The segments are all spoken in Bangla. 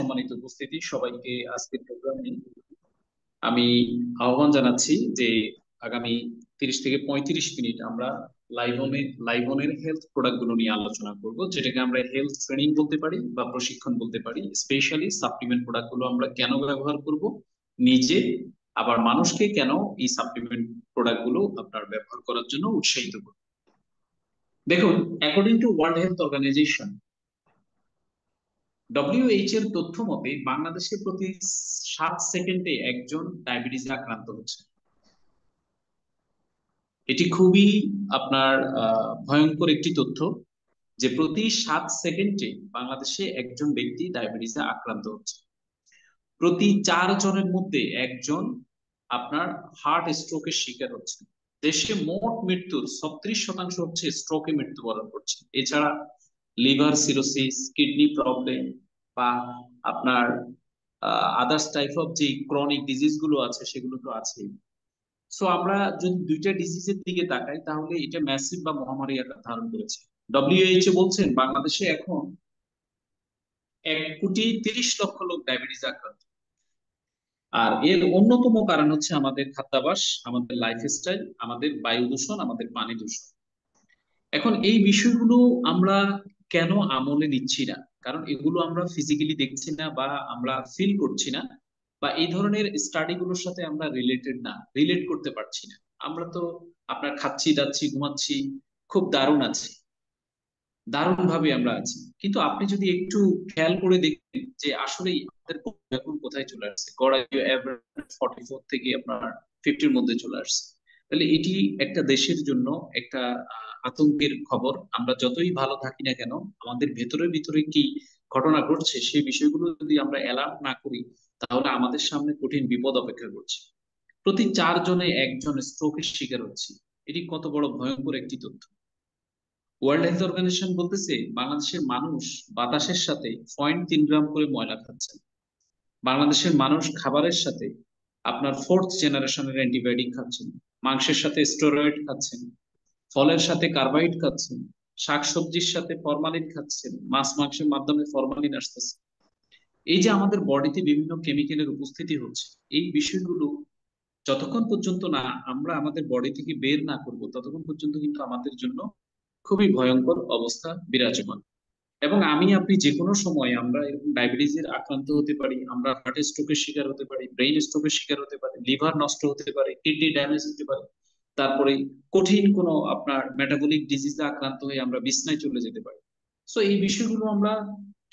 সম্মানিত উপস্থিতি সবাইকে আজকের প্রোগ্রামে আমি আহ্বান জানাচ্ছি যে আগামী 30 থেকে 35 মিনিট আমরা লাইভনের হেলথ প্রোডাক্ট গুলো নিয়ে আলোচনা করব, যেটাকে আমরা হেলথ ট্রেনিং বলতে পারি বা প্রশিক্ষণ বলতে পারি। স্পেশালি সাপ্লিমেন্ট প্রোডাক্ট গুলো আমরা কেন ব্যবহার করব নিজে, আবার মানুষকে কেন এই সাপ্লিমেন্ট প্রোডাক্ট গুলো আপনার ব্যবহার করার জন্য উৎসাহিত করব। দেখুন, according to World Health Organization WH এর তথ্য মতে বাংলাদেশে প্রতি 7 সেকেন্ডে একজন ডায়াবেটিসে আক্রান্ত হচ্ছে। এটি খুবই আপনার ভয়ঙ্কর একটি তথ্য যে প্রতি 7 সেকেন্ডে বাংলাদেশে একজন ব্যক্তি ডায়াবেটিসে আক্রান্ত হচ্ছে। প্রতি 4 জনের মধ্যে একজন আপনার হার্ট স্ট্রোকের শিকার হচ্ছে। দেশে মোট মৃত্যুর 36% হচ্ছে স্ট্রোকে মৃত্যুবরণ করছে। এছাড়া লিভার সিরোসিস, কিডনি প্রবলেম বা আপনার আদার্স টাইপ অফ যে ক্রনিক ডিজিজ গুলো আছে সেগুলো তো আছেই। সো আমরা যদি দুইটা ডিজিজের দিকে তাকাই তাহলে এটা ম্যাসিভ বা মহামারী আকার ধারণ করেছে। ডব্লিউএইচও বলছেন বাংলাদেশে এখন 1,30,00,000 লোক ডায়াবেটিস আক্রান্ত। আর এর অন্যতম কারণ হচ্ছে আমাদের খাদ্যাভ্যাস, আমাদের লাইফস্টাইল, আমাদের বায়ু দূষণ, আমাদের পানি দূষণ। এখন এই বিষয়গুলো আমরা কেন আমলে নিচ্ছি না? কারণ এগুলো আমরা ফিজিক্যালি দেখছি না বা আমরা ফিল করছি না, বা এই ধরনের স্টাডি গুলোর সাথে আমরা রিলেট করতে পারছি না। আমরা তো আপনার খাচ্ছি দাচ্ছি ঘুমাচ্ছি, খুব দারুণ আছি, দারুণ ভাবে আমরা আছি, কিন্তু আপনি যদি একটু খেয়াল করে দেখেন যে আসলে আমাদের এখন কোথায় চলে আসছে, গড়াই এভারেজ 44 থেকে আপনার 50-র মধ্যে চলে আসছে। তাহলে এটি একটা দেশের জন্য একটা আতঙ্কের খবর। আমরা যতই ভালো থাকি না কেন, আমাদের ভেতরে ভিতরে কি ঘটনা ঘটছে সেই বিষয়গুলো যদি আমরা অ্যালার্ট না করি, তাহলে আমাদের সামনে কঠিন বিপদ অপেক্ষা করছে। প্রতি 4 জনে একজন স্ট্রোকের শিকার হচ্ছে। এটি কত বড় ভয়ঙ্কর একটি তথ্য। ওয়ার্ল্ড হেলথ অর্গানাইজেশন বলতেছে বাংলাদেশের মানুষ বাতাসের সাথে 0.3 গ্রাম করে ময়লা খাচ্ছেন। বাংলাদেশের মানুষ খাবারের সাথে আপনার 4th জেনারেশনের অ্যান্টিবায়োটিক খাচ্ছেন, মাংসের সাথে স্টেরয়েড খাচ্ছেন, ফলের সাথে কার্বাইড খাচ্ছেন, শাকসবজির সাথে ফরমালিন খাচ্ছেন, মাছ মাংসের মাধ্যমে ফরমালিন আসতেছে। এই যে আমাদের বডিতে বিভিন্ন কেমিক্যালের উপস্থিতি হচ্ছে, এই বিষয়গুলো যতক্ষণ পর্যন্ত না আমরা আমাদের বডি থেকে বের না করব, ততক্ষণ পর্যন্ত কিন্তু আমাদের জন্য খুবই ভয়ঙ্কর অবস্থা বিরাজমান। এবং আমি আপনি যে কোনো সময় আমরা এরকম ডায়াবেটিসের আক্রান্ত হতে পারি, আমরা হার্ট স্ট্রোকের শিকার হতে পারি, ব্রেইন স্ট্রোকের শিকার হতে পারি, লিভার নষ্ট হতে পারে, কিডনি ড্যামেজ হতে পারে, তারপরে কঠিন কোনো আপনার মেটাবলিক ডিজিজে আক্রান্ত হয়ে আমরা বিছনায় চলে যেতে পারি। সো এই বিষয়গুলো আমরা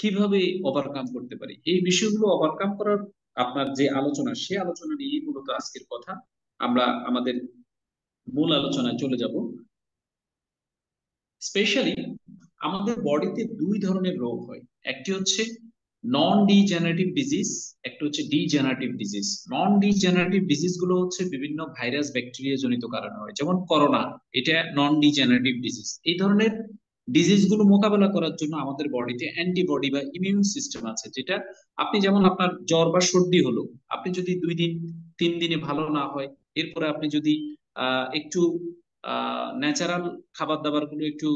কিভাবে ওভারকাম করতে পারি, এই বিষয়গুলো ওভারকাম করার আপনার যে আলোচনা, সে আলোচনা নিয়েই মূলত আজকের কথা। আমরা আমাদের মূল আলোচনায় চলে যাব। স্পেশালি আমাদের বডিতে দুই ধরনের রোগ হয়, একটি হচ্ছে নন ডিজেনারেটিভ ডিজিজ, একটা হচ্ছে ডিজেনারেটিভ ডিজিজ। নন ডিজেনারেটিভ ডিজিজ গুলো হচ্ছে বিভিন্ন ভাইরাস ব্যাকটেরিয়া জনিত কারণে হয়, যেমন করোনা, এটা নন ডিজেনারেটিভ ডিজিজ। এই ধরনের ডিজিজ গুলো মোকাবেলা করার জন্য আমাদের বডিতে অ্যান্টিবডি বা ইমিউন সিস্টেম আছে, যেটা আপনি যেমন আপনার জ্বর বা সর্দি হলো, আপনি যদি 2 দিন 3 দিনে ভালো না হয়, এরপরে আপনি যদি একটু ন্যাচারাল খাবার দাবার গুলো একটু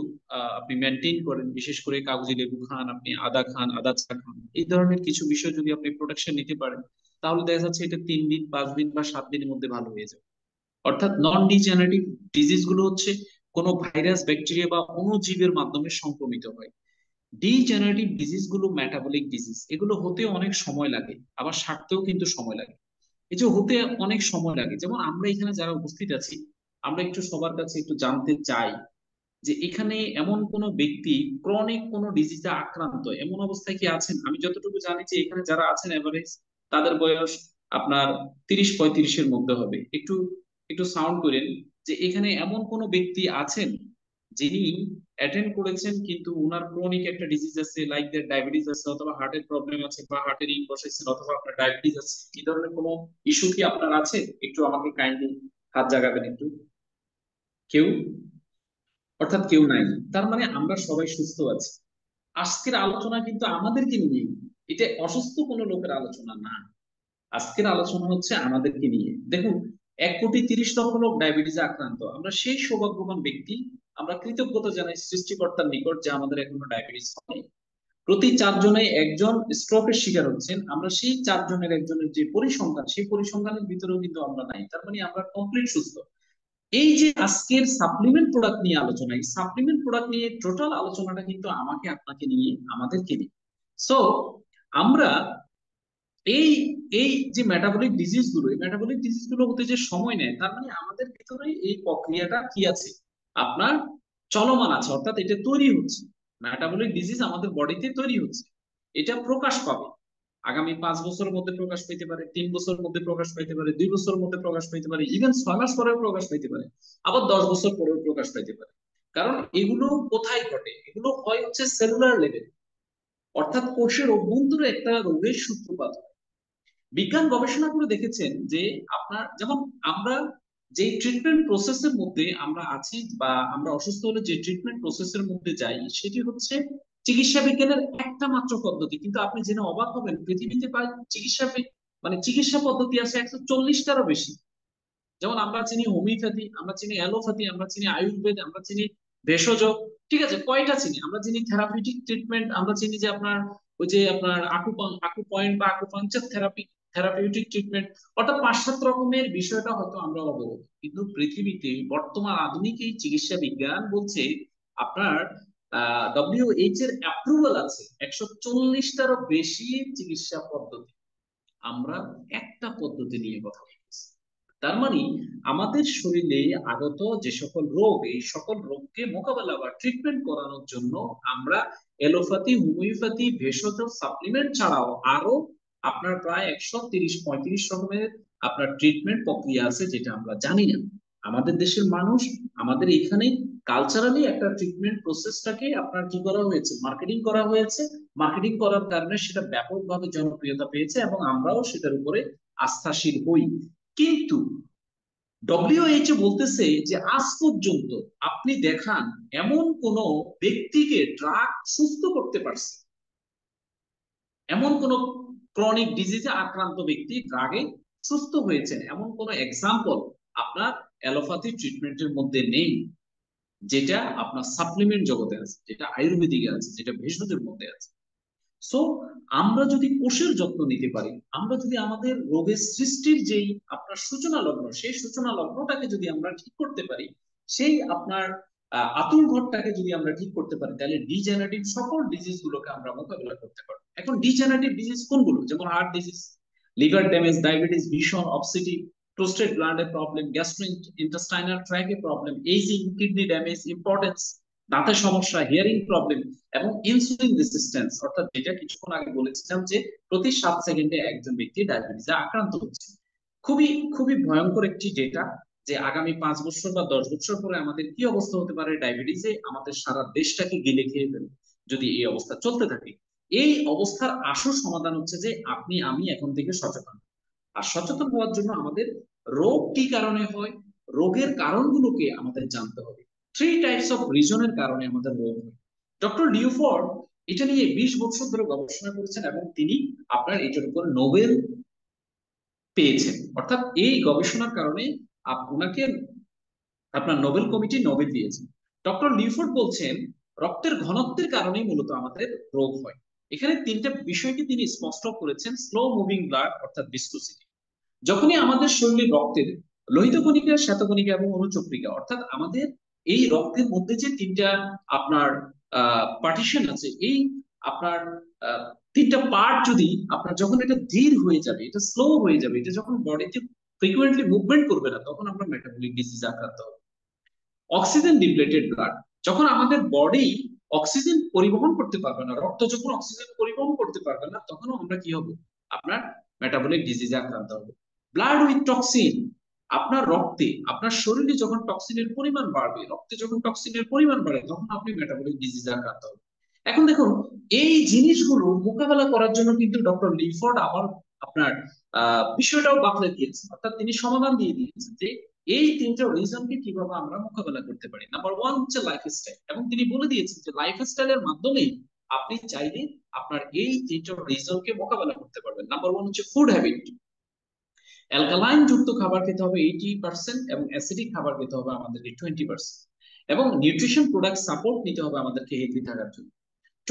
আপনি মেনটেন করেন, বিশেষ করে কাগজি লেবু খান, আপনি আদা খান, আদা চা খান, এই ধরনের কিছু বিষয় যদি আপনি প্রোটেকশন নিতে পারেন, তাহলে দেখা যাচ্ছে এটা 3 দিন 5 দিন বা 7 দিনের মধ্যে ভালো হয়ে যাবে। অর্থাৎ নন ডিজেনারেটিভ ডিজিজ গুলো হচ্ছে কোনো ভাইরাস ব্যাকটেরিয়া বা অণুজীবের মাধ্যমে সংক্রমিত হয়। ডিজেনারেটিভ ডিজিজ গুলো মেটাবলিক ডিজিজ, এগুলো হতে অনেক সময় লাগে, আবার সারতেও কিন্তু সময় লাগে। এই যে হতে অনেক সময় লাগে, যেমন আমরা এখানে যারা উপস্থিত আছি, আমরা একটু সবার কাছে একটু জানতে চাই যে এখানে এমন কোন ব্যক্তি ক্রনিক কোন ডিজিজে আক্রান্ত এমন অবস্থায় কি আছেন? আমি যতটুকু জানি যে এখানে যারা আছেন এভারেজ তাদের বয়স আপনার 30-35-এর মধ্যে হবে। একটু একটু সাউন্ড করেন যে এখানে এমন কোন ব্যক্তি আছেন যিনি অ্যাটেন্ড করেছেন কিন্তু উনার ক্রনিক একটা ডিজিজ আছে, লাইক দ্যাট ডায়াবেটিস আছে, অথবা হার্টের প্রবলেম আছে, বা হার্টের ইন বসাইছেন, অথবা আপনার ডায়াবেটিস আছে, এই ধরনের কোনো ইস্যু কি আপনার আছে? একটু আমাকে কাইন্ডলি হাত জাগাবেন একটু। কেউ? অর্থাৎ কেউ নাই। তার মানে আমরা সবাই সুস্থ আছি। আজকের আলোচনা কিন্তু আমাদেরকে নিয়ে, এটা অসুস্থ কোনো লোকের আলোচনা না। আজকের আলোচনা হচ্ছে আমাদেরকে নিয়ে। দেখুন, 1,30,00,000 লোক ডায়াবেটিসে আক্রান্ত, আমরা সেই সৌভাগ্যবান ব্যক্তি। আমরা কৃতজ্ঞতা জানাই সৃষ্টিকর্তার নিকট যে আমাদের এখনো ডায়াবেটিস হয়। প্রতি 4 জনে একজন স্ট্রোকের শিকার হচ্ছেন, আমরা সেই 4 জনের একজনের যে পরিসংখ্যান, সেই পরিসংখ্যানের ভিতরেও কিন্তু আমরা নাই, তার মানে আমরা কমপ্লিট সুস্থ। এই যে আজকের সাপ্লিমেন্ট প্রোডাক্ট নিয়ে আলোচনা, এই সাপ্লিমেন্ট প্রোডাক্ট নিয়ে টোটাল আলোচনাটা কিন্তু আমাকে আপনাকে নিয়ে, আমাদেরকে নিয়ে। সো আমরা এই এই যে মেটাবলিক ডিজিজ গুলো, এই মেটাবলিক ডিজিজ গুলো হতে যে সময় নেয়, তার মানে আমাদের ভিতরে এই প্রক্রিয়াটা কি আছে, আপনার চলমান আছে, অর্থাৎ এটা তৈরি হচ্ছে। মেটাবলিক ডিজিজ আমাদের বডিতে তৈরি হচ্ছে, এটা প্রকাশ পাবে আগামী 5 বছরের মধ্যে প্রকাশ পেতে পারে, 3 বছরের মধ্যে প্রকাশ পেতে পারে, 2 বছরের মধ্যে প্রকাশ পেতে পারে, ইভেন 6 মাস পরেও প্রকাশ পেতে পারে, আবার 10 বছর পরেও প্রকাশ পেতে পারে। কারণ এগুলো কোথায় ঘটে, এগুলো হয় হচ্ছে সেলুলার লেভেল, অর্থাৎ কোষের অভ্যন্তরে একটা রোগের সূত্রপাত হয়। বিজ্ঞান গবেষণা করে দেখেছেন যে আপনার যেমন আমরা যে ট্রিটমেন্ট প্রসেসের মধ্যে আমরা আছি, বা আমরা অসুস্থ হলে যে ট্রিটমেন্ট প্রসেসের মধ্যে যাই, সেটি হচ্ছে চিকিৎসা বিজ্ঞানের একটা মাত্র পদ্ধতি। কিন্তু আপনি জেনে অবাক হবেন, পৃথিবীতে প্রায় মানে চিকিৎসা পদ্ধতি আছে 140টারও বেশি। যেমন আমরা চিনি হোমিওপ্যাথি, আমরা চিনি অ্যালোপ্যাথি, আমরা চিনি আয়ুর্বেদ, আমরা চিনি ভেষজ। ঠিক আছে, কয়টা চিনি, আমরা চিনি থেরাপিউটিক ট্রিটমেন্ট, আমরা চিনি যে আপনার ওই যে আপনার আকু পয়েন্ট বা আকুপাঞ্চার থেরাপি, থেরাপিউটিক ট্রিটমেন্ট, অর্থাৎ 5-7 রকমের বিষয়টা হয়তো আমরা অবগত। কিন্তু পৃথিবীতে বর্তমান আধুনিক এই চিকিৎসা বিজ্ঞান বলছে আপনার WHO এর অ্যাপ্রুভাল আছে 140টারও বেশি চিকিৎসা পদ্ধতি। আমরা একটা পদ্ধতি নিয়ে কথা বলছি। তার মানে আমাদের শরীরে আগত যে সকল রোগ, এই সকল রোগকে মোকাবেলা বা ট্রিটমেন্ট করানোর জন্য আমরা এলোপ্যাথি, হোমিওপ্যাথি, ভেষজ, সাপ্লিমেন্ট ছাড়াও আরো আপনার প্রায় 130-35 রকমের আপনার ট্রিটমেন্ট প্রক্রিয়া আছে, যেটা আমরা জানি না। আমাদের দেশের মানুষ, আমাদের এখানে কালচারালি একটা ট্রিটমেন্ট প্রসেসটাকে আপনার কি করা হয়েছে, মার্কেটিং করা হয়েছে। মার্কেটিং করার কারণে সেটা ব্যাপকভাবে জনপ্রিয়তা পেয়েছে এবং আমরাও সেটার উপরে আস্থাশীল হই। কিন্তু WHO বলতেছে যে আজ পর্যন্ত আপনি দেখান এমন কোন ব্যক্তিকে ড্রাগ সুস্থ করতে পারছে, এমন কোন ক্রনিক ডিজিজে আক্রান্ত ব্যক্তি ড্রাগে সুস্থ হয়েছেন, এমন কোন এক্সাম্পল আপনার অ্যালোপ্যাথি ট্রিটমেন্টের মধ্যে নেই, যেটা আপনার সাপ্লিমেন্ট জগতে আছে, যেটা আয়ুর্বেদিকে আছে, যেটা ভেষজের মধ্যে আছে। সো আমরা যদি কোষের যত্ন নিতে পারি, আমরা যদি আমাদের রোগের সৃষ্টির যেই আপনার সূচনা লগ্ন, সেই সূচনা লগ্নটাকে যদি আমরা ঠিক করতে পারি, সেই আপনার আতুর ঘরটাকে যদি আমরা ঠিক করতে পারি, তাহলে ডিজেনারেটিভ সকল ডিজিজ গুলোকে আমরা মোকাবিলা করতে পারবো। এখন ডিজেনারেটিভ ডিজিজ কোনগুলো, যেমন heart disease, liver damage, diabetes, vision, obesity, prostate গ্ল্যান্ডের প্রবলেম, গ্যাস্ট্রো ইন্টেস্টাইনাল ট্র্যাকের problem, ageing, kidney damage, impotence, দাঁতের সমস্যা, হিয়ারিং প্রবলেম, এবং ইনসুলিন রেসিস্ট্যান্স, অর্থাৎ যেটা কিছুক্ষণ আগে বলেছিলাম যে প্রতি 7 সেকেন্ডে একজন ব্যক্তি ডায়াবেটিসে আক্রান্ত হচ্ছে। খুবই খুবই ভয়ঙ্কর একটি ডেটা, যে আগামী 5 বছর বা 10 বছর পরে আমাদের কি অবস্থা হতে পারে, ডায়াবেটিসে আমাদের সারা দেশটাকে গিলে খেয়ে ফেলবে যদি এই অবস্থা চলতে থাকে। এই অবস্থার আসল সমাধান হচ্ছে যে আপনি আমি এখন থেকে সচেতন। আর সচেতন হওয়ার জন্য আমাদের রোগ কি কারণে হয়, রোগের কারণগুলোকে আমাদের জানতে হবে। 3 টাইপস অফ রিজনের কারণে আমাদের রোগ হয়। ডক্টর লিওফোর্ড এটা নিয়ে 20 বছর ধরে গবেষণা করেছেন এবং তিনি আপনার এটার উপর নোবেল পেয়েছেন। অর্থাৎ এই গবেষণার কারণে ওনাকে আপনার নোবেল কমিটি নোবেল দিয়েছে। ডক্টর লিওফোর্ড বলছেন রক্তের ঘনত্বের কারণেই মূলত আমাদের রোগ হয়। এখানে 3টা বিষয়কে তিনি স্পষ্ট করেছেন: স্লো মুভিং ব্লাড অর্থাৎ ভিসকোসিটি, যখনই আমাদের শরীরে রক্তের লোহিত কণিকা, শ্বেতকণিকা এবং অনুচক্রিকা, অর্থাৎ আমাদের এই রক্তের মধ্যে যে 3টা আপনার পার্টিশন আছে, এই আপনার 3টা পার্ট যদি আপনার যখন এটা ধীর হয়ে যাবে, এটা স্লো হয়ে যাবে, এটা যখন বডিতে ফ্রিকুয়েন্টলি মুভমেন্ট করবে না, তখন আমরা মেটাবলিক ডিজিজ আক্রান্ত হব। অক্সিজেন ডিপ্লেটেড ব্লাড, যখন আমাদের বডি অক্সিজেন পরিবহন করতে পারবে না, রক্ত যখন অক্সিজেন পরিবহন করতে পারবে না, তখনও আমরা কি হব, আপনার মেটাবলিক ডিজিজে আক্রান্ত হব। ব্লাড উইথ টক্সিন, আপনার রক্তে, আপনার শরীরে যখন টক্সিনের পরিমাণ বাড়বে, রক্তে যখন টক্সিনের পরিমাণ বাড়ে, তখন আপনি মেটাবলিক ডিজিজে আক্রান্ত হবেন। এখন দেখুন, এই জিনিসগুলো মোকাবেলা করার জন্য কিন্তু ডক্টর লিফোর্ড আবার আপনার বিষয়টাও বাতলে দিয়েছেন, অর্থাৎ তিনি সমাধান দিয়ে দিয়েছেন যে এই 3টা রিজনকে কিভাবে আমরা মোকাবেলা করতে পারি। নাম্বার 1 হচ্ছে লাইফস্টাইল, এবং তিনি বলে দিয়েছেন যে লাইফস্টাইলের মাধ্যমে আপনি চাইলে আপনার এই 3টা রিজনকে মোকাবেলা করতে পারবেন। নাম্বার 1 হচ্ছে ফুড হ্যাবিট, অ্যালকালাইন যুক্ত খাবার খেতে হবে 80% এবং অ্যাসিডিক খাবার খেতে হবে আমাদেরকে 20%, এবং নিউট্রিশন প্রোডাক্ট সাপোর্ট নিতে হবে আমাদেরকে হেলদি থাকার জন্য।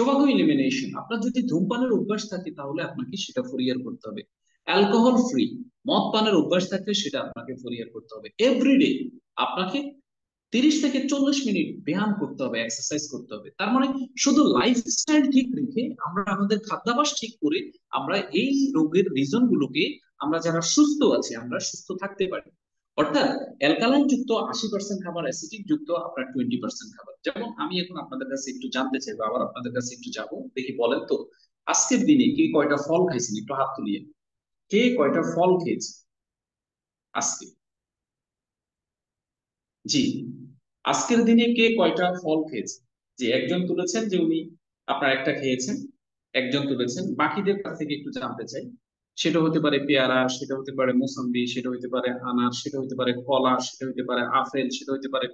টোবাকো ইলিমিনেশন, আপনার যদি ধূমপানের অভ্যাস থাকে তাহলে আপনাকে সেটা পরিহার করতে হবে। অ্যালকোহল ফ্রি, মদ পানের অভ্যাস থাকলে সেটা আপনাকে পরিহার করতে হবে। এভরিডে আপনাকে 30 থেকে 40 মিনিট ব্যায়াম করতে হবে, এক্সারসাইজ করতে হবে। তার মানে শুধু লাইফস্টাইল ঠিক রেখে আমরা আমাদের খাদ্যাভ্যাস ঠিক করে আমরা এই রোগের রিজন গুলোকে, আমরা যারা সুস্থ আছি আমরা সুস্থ থাকতে পারি। অর্থাৎ অ্যালকালাইন যুক্ত 80% খাবার, অ্যাসিডিক যুক্ত আপনার 20% খাবার। যেমন আমি এখন আপনাদের কাছে একটু জানতে চাইবো, আবার আপনাদের কাছে একটু যাবো, দেখি বলেন তো আজকের দিনে কে কয়টা ফল খাইছেন, একটু হাত তুলিয়ে। কে কয়টা ফল খেয়েছে আজকে? জি, আজকের দিনে কে কয়টা ফল খেয়েছে? যে একজন তুলেছেন যে উনি আপনার একটা খেয়েছেন, একজন তুলেছেন। বাকিদের কাছ থেকে একটু জানতে চাই। সেটা হতে পারে পেয়ারা, সেটা হতে পারে মোসাম্বি, সেটা হতে পারে আনার, সেটা হতে পারে কলা, সেটা হতে পারে আপেল, সেটা হতে পারে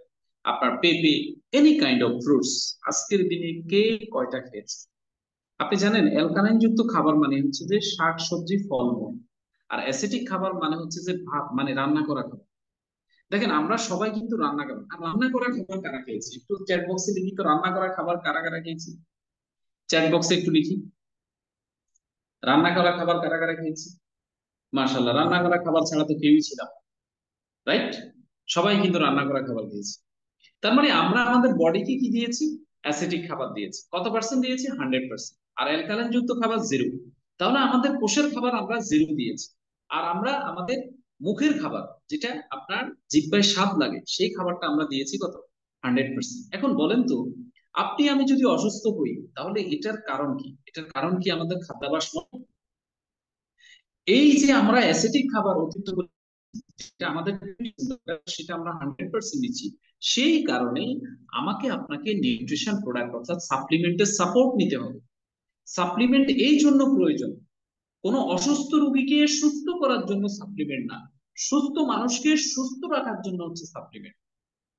আপনার পেঁপে, এনি কাইন্ড অফ ফ্রুটস। আজকের দিনে কে কয়টা খেয়েছে? আপনি জানেন অ্যালকালাইন যুক্ত খাবার মানে হচ্ছে যে শাক সবজি ফলমূল, আর অ্যাসিডিক খাবার মানে হচ্ছে যে ভাত, মানে রান্না করা খাবার। দেখেন আমরা সবাই কিন্তু রান্না করি, আর রান্না করা খাবার কারা খেয়েছি একটু চ্যাট বক্সে লিখি তো, রান্না করা খাবার কারা কারা খেয়েছি, চ্যাট বক্সে একটু লিখি, রান্না করা খাবার কারা কারা খেয়েছি। মাশাল্লাহ, রান্না করা খাবার ছাড়া তো কেউই ছিলাম, রাইট? সবাই কিন্তু রান্না করা খাবার খেয়েছি। তার মানে আমরা আমাদের বডিকে কি দিয়েছি? অ্যাসিডিক খাবার দিয়েছি। কত পার্সেন্ট দিয়েছি? 100%। আর অ্যালকালাইন যুক্ত খাবার জিরো। তাহলে আমাদের কোষের খাবার আমরা জিরো দিয়েছি। আর আমরা আমাদের মুখের খাবার, যেটা আপনার জিহ্বায় স্বাদ লাগে, সেই খাবারটা আমরা দিয়েছি কত? 100%। এখন বলেন তো, আপনি আমি যদি অসুস্থ হই তাহলে এটার কারণ কি? এটার কারণ কি আমাদের খাদ্যাভ্যাস নয়? এই যে আমরা অ্যাসিডিক খাবার অতিরিক্ত করে যেটা আমাদের সেটা আমরা 100% দিচ্ছি, সেই কারণে আমাকে আপনাকে নিউট্রিশন প্রোডাক্ট অর্থাৎ সাপ্লিমেন্টের সাপোর্ট নিতে হবে। সাপ্লিমেন্ট এই জন্য প্রয়োজন, কোনো অসুস্থ রোগীকে সুস্থ করার জন্য সাপ্লিমেন্ট না, সুস্থ মানুষকে সুস্থ রাখার জন্য হচ্ছে সাপ্লিমেন্ট।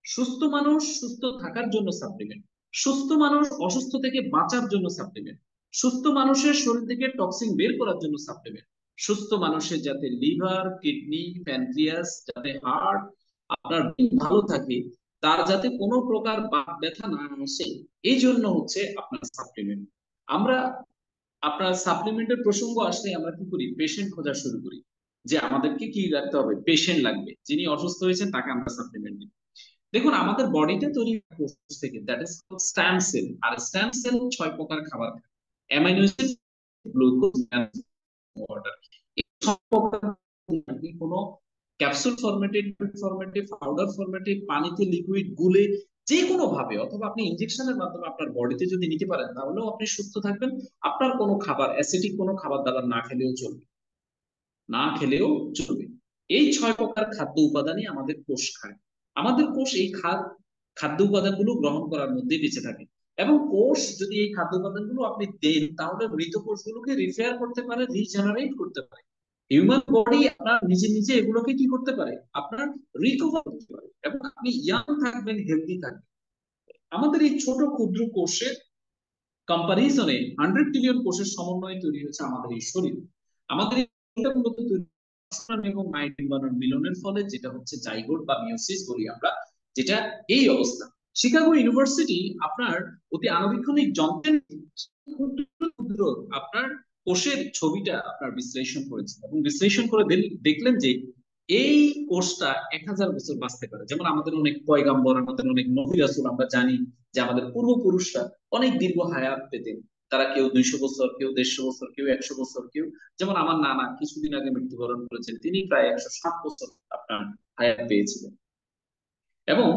সুস্থ মানুষ সুস্থ থাকার জন্য সাপ্লিমেন্ট, সুস্থ মানুষ অসুস্থ থেকে বাঁচার জন্য সাপ্লিমেন্ট, সুস্থ মানুষের শরীর থেকে টক্সিন বের করার জন্য সাপ্লিমেন্ট, সুস্থ মানুষের যাতে লিভার, কিডনি, প্যানক্রিয়াস, যাতে হার্ট, আপনার brain ভালো থাকে, তার যাতে কোনো প্রকার বাত ব্যথা না আসে, এই জন্য হচ্ছে আপনার সাপ্লিমেন্ট। আমরা আপনার সাপ্লিমেন্টের প্রসঙ্গ আসলে আমরা কি করি? পেশেন্ট খোঁজা শুরু করি, যে আমাদেরকে কি রাখতে হবে, পেশেন্ট লাগবে, যিনি অসুস্থ হয়েছেন তাকে আমরা সাপ্লিমেন্ট দিই। দেখুন আমাদের বডিতে তৈরি কোষ থেকে, দ্যাট ইজ স্ট্যাম সেল। আর স্ট্যাম সেল 6 প্রকার খাবার খায়: অ্যামাইনো অ্যাসিড, গ্লুকোজ, ওয়াটার। এই 6 প্রকার আপনি কোনো ক্যাপসুল ফরম্যাটে, ফরম্যাটে, পাউডার ফরম্যাটে, পানিতে লিকুইড গুলে, যে কোনো ভাবে, অথবা আপনি ইনজেকশনের মাধ্যমে আপনার বডিতে যদি নিতে পারেন তাহলেও আপনি সুস্থ থাকবেন। আপনার কোনো খাবার, অ্যাসিডিক কোনো খাবার দাবার না খেলেও চলবে, না খেলেও চলবে। এই 6 প্রকার খাদ্য উপাদানই আমাদের কোষ খায়। আমাদের কোষ এই খাদ্য উপাদানগুলো গ্রহণ করার মধ্যে বেঁচে থাকে। এবং কোষ যদি এই খাদ্য উপাদানগুলো আপনি দেন তাহলে মৃত কোষগুলোকে রিপেয়ার করতে পারে, রিজেনারেট করতে পারে। হিউম্যান বডি আপনার নিজে নিজে এগুলোকে কি করতে পারে? আপনার রিকভার করতে পারে, এবং আপনি ইয়াং থাকবেন, হেলদি থাকবেন। আমাদের এই ছোট ক্ষুদ্র কোষের কম্পারিজনে 100 ট্রিলিয়ন কোষের সমন্বয়ে তৈরি হচ্ছে আমাদের এই শরীর। আমাদের এটা মূলত তৈরি এবং নাইট্রোজেন মিলনের ফলে, যেটা হচ্ছে জাইগোট বা মিওসিস বলি আমরা, যেটা এই অবস্থা। শিকাগো ইউনিভার্সিটি আপনার অতি আণুবীক্ষণিক যন্ত্রের ক্ষুদ্র ক্ষুদ্র আপনার কোষের ছবিটা আপনার বিশ্লেষণ করেছে, এবং বিশ্লেষণ করে দেখলেন যে এই কোষটা 1000 বছর বাঁচতে পারে। যেমন আমাদের অনেক পয়গাম্বর, আমাদের অনেক নবী রাসূল, আমরা জানি যে আমাদের পূর্বপুরুষরা অনেক দীর্ঘ হায়াত পেতেন। তারা কেউ 200 বছর, কেউ 150 বছর, কেউ 100 বছর, কেউ, যেমন আমার নানা কিছুদিন আগে মৃত্যুবরণ করেছেন, তিনি প্রায় 107 বছর আপনার হায়াত পেয়েছিলেন। এবং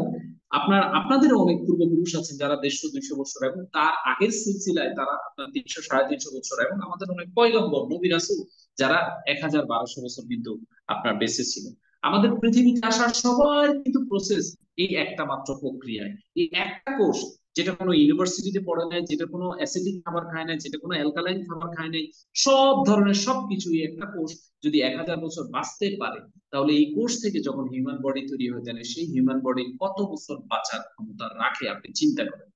আপনাদেরও অনেক পূর্বপুরুষ আছেন যারা 150 200 বছর, এবং তার আগের সিলসিলায় তারা আপনার 300 350 বছর, এবং আমাদের অনেক পয়গম্বর নবী রাসূল যারা 1000 1200 বছর কিন্তু আপনার বেঁচে ছিলেন। আমাদের পৃথিবীতে আসার সবার কিন্তু প্রসেস এই একটা মাত্র প্রক্রিয়ায়, এই একটা কোষ, যেটা কোনো ইউনিভার্সিটিতে পড়ে নাই, যেটা কোনো অ্যাসিডিক খাবার খায় নাই, যেটা কোনো অ্যালকালাইন খাবার খায় নাই, সব ধরনের সবকিছু এই একটা কোষ যদি 1000 বছর বাঁচতে পারে, তাহলে এই কোষ থেকে যখন হিউম্যান বডি তৈরি হয়ে যায়, সেই হিউম্যান বডি কত বছর বাঁচার ক্ষমতা রাখে আপনি চিন্তা করেন।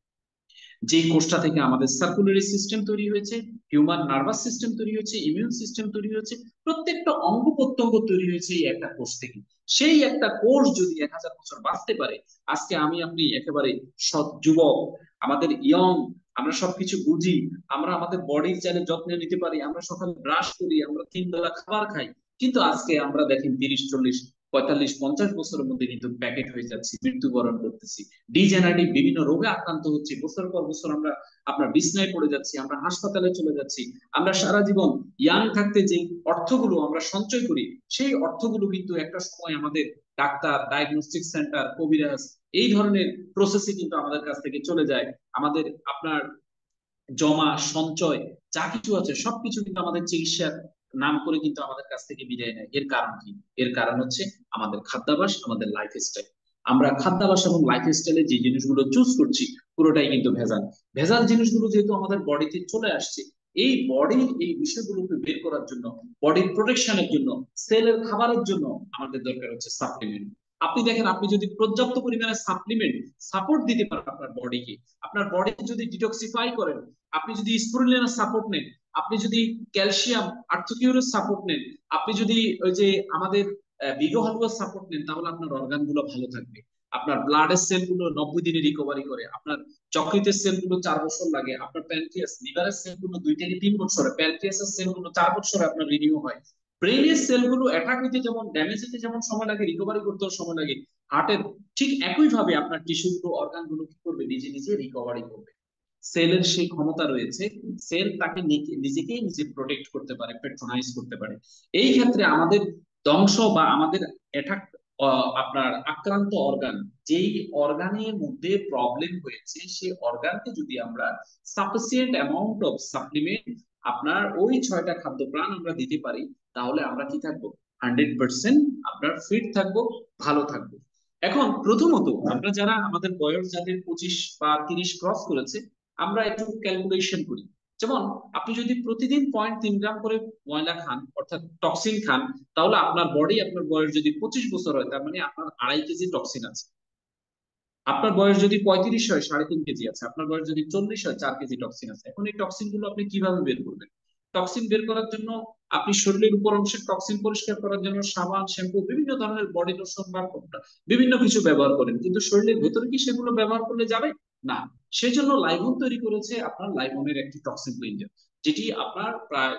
যে কোষটা থেকে আমাদের সার্কুলারি সিস্টেম তৈরি হয়েছে, হিউম্যান নার্ভাস সিস্টেম তৈরি হয়েছে, ইমিউন সিস্টেম তৈরি হয়েছে, প্রত্যেকটা অঙ্গ প্রত্যঙ্গ তৈরি হয়েছে এই একটা কোষ থেকে। সেই একটা কোষ যদি 1000 বছর বাঁচতে পারে, আজকে আমি আপনি একেবারে সৎ যুবক, আমাদের ইয়ং আমরা সবকিছু বুঝি, আমরা আমাদের বডির চাইলে যত্ন নিতে পারি, আমরা সকালে ব্রাশ করি, আমরা 3 বেলা খাবার খাই, কিন্তু আজকে আমরা দেখেন 30, 40, 45, 50 বছরের মধ্যে কিন্তু প্যাকেট হয়ে যাচ্ছি, মৃত্যুবরণ করতেছি, ডিজেনারেটিভ বিভিন্ন রোগে আক্রান্ত হচ্ছি, বছর পর বছর আমরা আপনার বিছনায় পড়ে যাচ্ছি, আমরা হাসপাতালে চলে যাচ্ছি। আমরা সারা জীবন ইয়াং থাকতে যে অর্থগুলো আমরা সঞ্চয় করি, সেই অর্থগুলো কিন্তু একটা সময় আমাদের ডাক্তার, ডায়াগনস্টিক সেন্টার, কবিরাজ এই ধরনের প্রসেসে কিন্তু আমাদের কাছ থেকে চলে যায়। আমাদের আপনার জমা সঞ্চয় যা কিছু আছে সবকিছু কিন্তু আমাদের চিকিৎসার নাম করে কিন্তু আমাদের কাছ থেকে বিদায় নেয়। এর কারণ কি? এর কারণ হচ্ছে আমাদের খাদ্যাভ্যাস, আমাদের লাইফস্টাইল। আমরা খাদ্যাভ্যাস এবং লাইফস্টাইলে যে জিনিসগুলো চুজ করছি পুরোটাই কিন্তু ভেজাল। ভেজাল জিনিসগুলো যেহেতু আমাদের বডিতে চলে আসছে, এই বডির এই বিষয়গুলোকে বের করার জন্য, বডির প্রোটেকশনের জন্য, সেলের খাবারের জন্য আমাদের দরকার হচ্ছে সাপ্লিমেন্ট। আপনি দেখেন, আপনি যদি পর্যাপ্ত পরিমাণে সাপ্লিমেন্ট সাপোর্ট দিতে পারেন আপনার বডিকে, আপনার বডিকে যদি ডিটক্সিফাই করেন, আপনি যদি স্পিরুলিনার সাপোর্ট নেন, আপনি যদি ক্যালসিয়াম আর্থোকিউরের সাপোর্ট নেন, আপনি যদি ওই যে আমাদের বিগো হালুয়ার সাপোর্ট নেন, তাহলে আপনার অর্গান গুলো ভালো থাকবে। আপনার ব্লাডের সেল গুলো 90 দিনে রিকভারি করে, আপনার যকৃতের সেল গুলো 4 বছর লাগে, আপনার প্যানক্রিয়াস লিভারের সেল গুলো 2 থেকে 3 বছরে, প্যানক্রিয়াসের সেল গুলো 4 বছরে আপনার রিনিউ হয়। ব্রেনের সেল গুলো অ্যাটাক হইতে যেমন, ড্যামেজ হইতে যেমন সময় লাগে, রিকভারি করতেও সময় লাগে, হার্টের ঠিক একই ভাবে আপনার টিস্যু গুলো, অর্গান গুলো কি করবে, নিজে নিজে রিকভারি করবে। সেলের সেই ক্ষমতা রয়েছে, সেল তাকে নিজেকেই নিজে প্রোটেক্ট করতে পারে, পেট্রোনাইজ করতে পারে। এই ক্ষেত্রে আমাদের ধ্বংস বা আমাদের অ্যাটাক, আপনার আক্রান্ত অর্গান, যেই অর্গানের মধ্যে প্রবলেম হয়েছে, সেই অর্গানকে যদি আমরা সাফিসিয়েন্ট অ্যামাউন্ট অফ সাপ্লিমেন্ট, আপনার ওই 6টা খাদ্য প্রাণ আমরা দিতে পারি, তাহলে আমরা কি থাকবো, 100% আপনার ফিট থাকবো, ভালো থাকবো। এখন প্রথমত আমরা যারা আমাদের বয়স যাদের 25 বা 30 ক্রস করেছে, আমরা একটু ক্যালকুলেশন করি। যেমন আপনি যদি প্রতিদিন 0.3 গ্রাম করে ময়লা খান, অর্থাৎ টক্সিন খান, তাহলে আপনার বডি, আপনার বয়স যদি 25 বছর হয়, তার মানে আপনার 2.5 কেজি টক্সিন আছে। আপনার বয়স যদি 35 হয়, 3.5 কেজি আছে। আপনার বয়স যদি 40 হয়, 4 কেজি টক্সিন আছে। এখন এই টক্সিন গুলো আপনি কিভাবে বের করবেন? টক্সিন বের করার জন্য আপনি শরীরের উপর অংশের টক্সিন পরিষ্কার করার জন্য সাবান, শ্যাম্পু, বিভিন্ন ধরনের বডি লোশন বা বিভিন্ন কিছু ব্যবহার করেন, কিন্তু শরীরের ভেতরে কি সেগুলো ব্যবহার করলে যাবে? না। সেজন্য লাইভন তৈরি করেছে আপনার লাইভনের একটি টক্সিন ক্লিনজার, যেটি আপনার প্রায়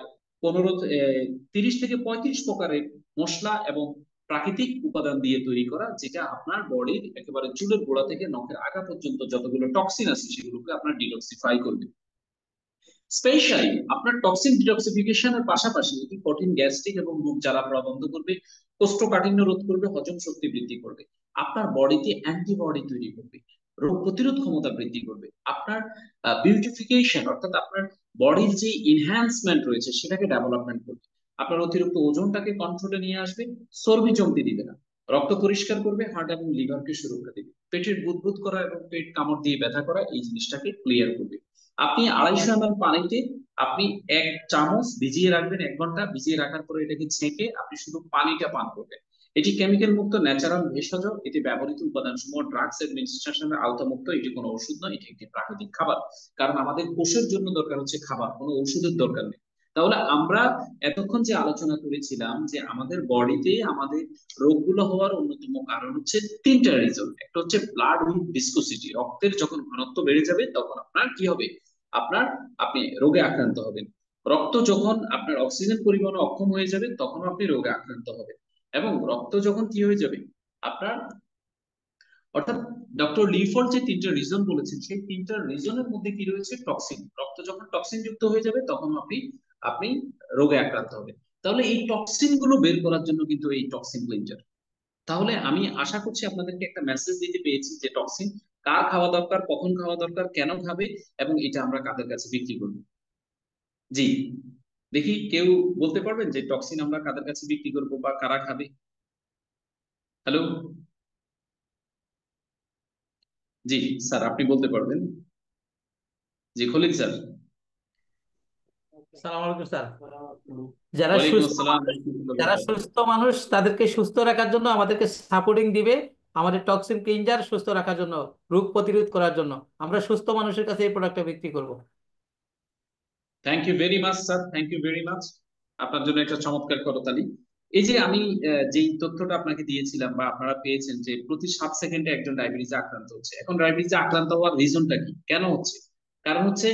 30 থেকে 35 প্রকারের মশলা এবং প্রাকৃতিক উপাদান দিয়ে তৈরি করা, যেটা আপনার বডির একেবারে চুলের গোড়া থেকে নখের আগা পর্যন্ত যতগুলো টক্সিন আছে সেগুলোকে আপনার ডিটক্সিফাই করবে। স্পেশালি আপনার টক্সিন ডিটক্সিফিকেশনের পাশাপাশি এটি কঠিন গ্যাস্ট্রিক এবং মুখ জ্বালা পোড়া বন্ধ করবে, কোষ্ঠকাঠিন্য রোধ করবে, হজম শক্তি বৃদ্ধি করবে, আপনার বডিতে অ্যান্টিবডি তৈরি করবে, রোগ প্রতিরোধ ক্ষমতা বৃদ্ধি করবে, আপনার বিউটিফিকেশন অর্থাৎ আপনার বডির যে ইনহ্যান্সমেন্ট রয়েছে সেটাকে ডেভেলপমেন্ট করবে, আপনার অতিরিক্ত ওজনটাকে কন্ট্রোলে নিয়ে আসবে, চর্বি জমতে দিবে না, রক্ত পরিষ্কার করবে, হার্ট এবং লিভারকে সুরক্ষা দেবে, পেটের বুদবুদ করা এবং পেট কামড় দিয়ে ব্যথা করা এই জিনিসটাকে ক্লিয়ার করবে। আপনি 250 ml পানিতে আপনি 1 চামচ ভিজিয়ে রাখবেন, 1 ঘন্টা ভিজিয়ে রাখার পরে এটাকে ছেঁকে আপনি শুধু পানিটা পান করবেন। এটি কেমিক্যাল মুক্ত, ন্যাচারাল ভেষজ, এতে ব্যবহৃত উপাদান সমূহ ড্রাগস অ্যাডমিনিস্ট্রেশনের আওতামুক্ত, এটি কোনো ওষুধ নয়, এটি একটি প্রাকৃতিক খাবার। কারণ আমাদের কোষের জন্য দরকার হচ্ছে খাবার, কোনো ওষুধের দরকার নেই। তাহলে আমরা এতক্ষণ যে আলোচনা করেছিলাম যে আমাদের বডিতে আমাদের রোগগুলো হওয়ার অন্যতম কারণ হচ্ছে 3টা রিজন। একটা হচ্ছে ব্লাড উইথ ভিসকোসিটি, রক্তের যখন ঘনত্ব বেড়ে যাবে তখন আপনার কি হবে, আপনার আপনি রোগে আক্রান্ত হবেন। রক্ত যখন আপনার অক্সিজেন পরিবহনে অক্ষম হয়ে যাবে তখন আপনি রোগে আক্রান্ত হবেন। এবং রক্ত যখন কি হয়ে যাবে আপনার, অর্থাৎ ডক্টর লিফোর্ড যে 3টা রিজন বলেছেন, সেই 3টা রিজনের মধ্যে কি রয়েছে, টক্সিন। রক্ত যখন টক্সিন যুক্ত হয়ে যাবে তখন আপনি আপনি রোগে আক্রান্ত হবেন। তাহলে এই টক্সিন গুলো বের করার জন্য কিন্তু এই টক্সিন ক্লিনজার। তাহলে আমি আশা করছি আপনাদেরকে একটা মেসেজ দিতে পেরেছি যে টক্সিন কার খাওয়া দরকার, কখন খাওয়া দরকার, কেন খাবে, এবং এটা আমরা কাদের কাছে বিক্রি করবো। জি, দেখি কেউ বলতে পারবেন যে টক্সিন আমরা কাদের কাছে বিক্রি করবো বা কারা খাবে? হ্যালো। জি স্যার, আপনি বলতে পারবেন। জি খলিল স্যার। সালাম আলাইকুম স্যার। যারা ওয়ালাইকুম সুস্থ আসসালাম মানুষ রাহমাতুল্লাহি ওয়া যারা বারাকাতুহু। সুস্থ মানুষ তাদেরকে সুস্থ রাখার জন্য আমাদেরকে সাপোর্টিং দিবে, আমাদের টক্সিন ক্লিনজার সুস্থ রাখার জন্য, রোগ প্রতিরোধ করার জন্য আমরা সুস্থ মানুষের কাছে এই প্রোডাক্টটা বিক্রি করব। Thank you very much sir, thank you very much. আপনার জন্য একটা চমৎকার করতালি। এই যে আমি যেই তথ্যটা আপনাকে দিয়েছিলাম বা আপনারা পেয়েছেন যে প্রতি 7 সেকেন্ডে একজন ডায়াবেটিসে আক্রান্ত হচ্ছে। এখন ডায়াবেটিসে আক্রান্ত হওয়ার রিজনটা কি, কেন হচ্ছে? কারণ হচ্ছে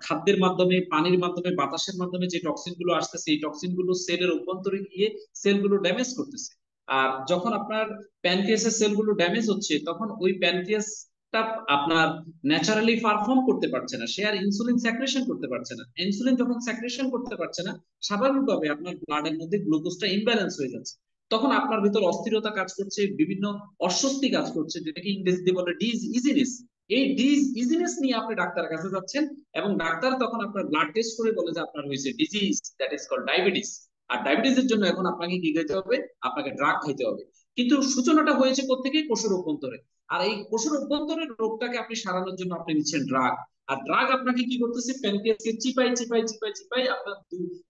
খাদ্যের মাধ্যমে, পানির মাধ্যমে, বাতাসের মাধ্যমে যে টক্সিন গুলো আসতেছে, এই টক্সিন গুলো সেলের অভ্যন্তরে গিয়ে সেলগুলো ড্যামেজ করতেছে। আর যখন আপনার প্যানক্রিয়াসের সেলগুলো ড্যামেজ হচ্ছে, তখন ওই প্যানক্রিয়াসটা আপনার ন্যাচারালি পারফর্ম করতে পারছে না, সে আর ইনসুলিন সেক্রেশন করতে পারছে না। ইনসুলিন যখন সেক্রেশন করতে পারছে না, স্বাভাবিকভাবে আপনার ব্লাডের মধ্যে গ্লুকোজটা ইমব্যালেন্স হয়ে যাচ্ছে। তখন আপনার ভিতর অস্থিরতা কাজ করছে, বিভিন্ন অস্বস্তি কাজ করছে, যেটাকে ইংরেজিতে বলে ডিজ ইজিনেস। এই ডিজ ইজিনেস নিয়ে আপনি ডাক্তারের কাছে যাচ্ছেন, এবং ডাক্তার তখন আপনার ব্লাড টেস্ট করে বলে যে আপনার হয়েছে disease, that is called diabetes. আর ডায়াবেটিসের জন্য এখন আপনাকে কি খেতে হবে? আপনাকে ড্রাগ খেতে হবে। কিন্তু সূচনাটা হয়েছে কোত্থেকে? কোষের অভ্যন্তরে। আর এই কোষের অভ্যন্তরের রোগটাকে আপনি সারানোর জন্য আপনি নিচ্ছেন ড্রাগ। আর ড্রাগ আপনাকে কি করতেছে? প্যানক্রিয়াসকে চিপাই চিপাই চিপাই চিপাই আপনার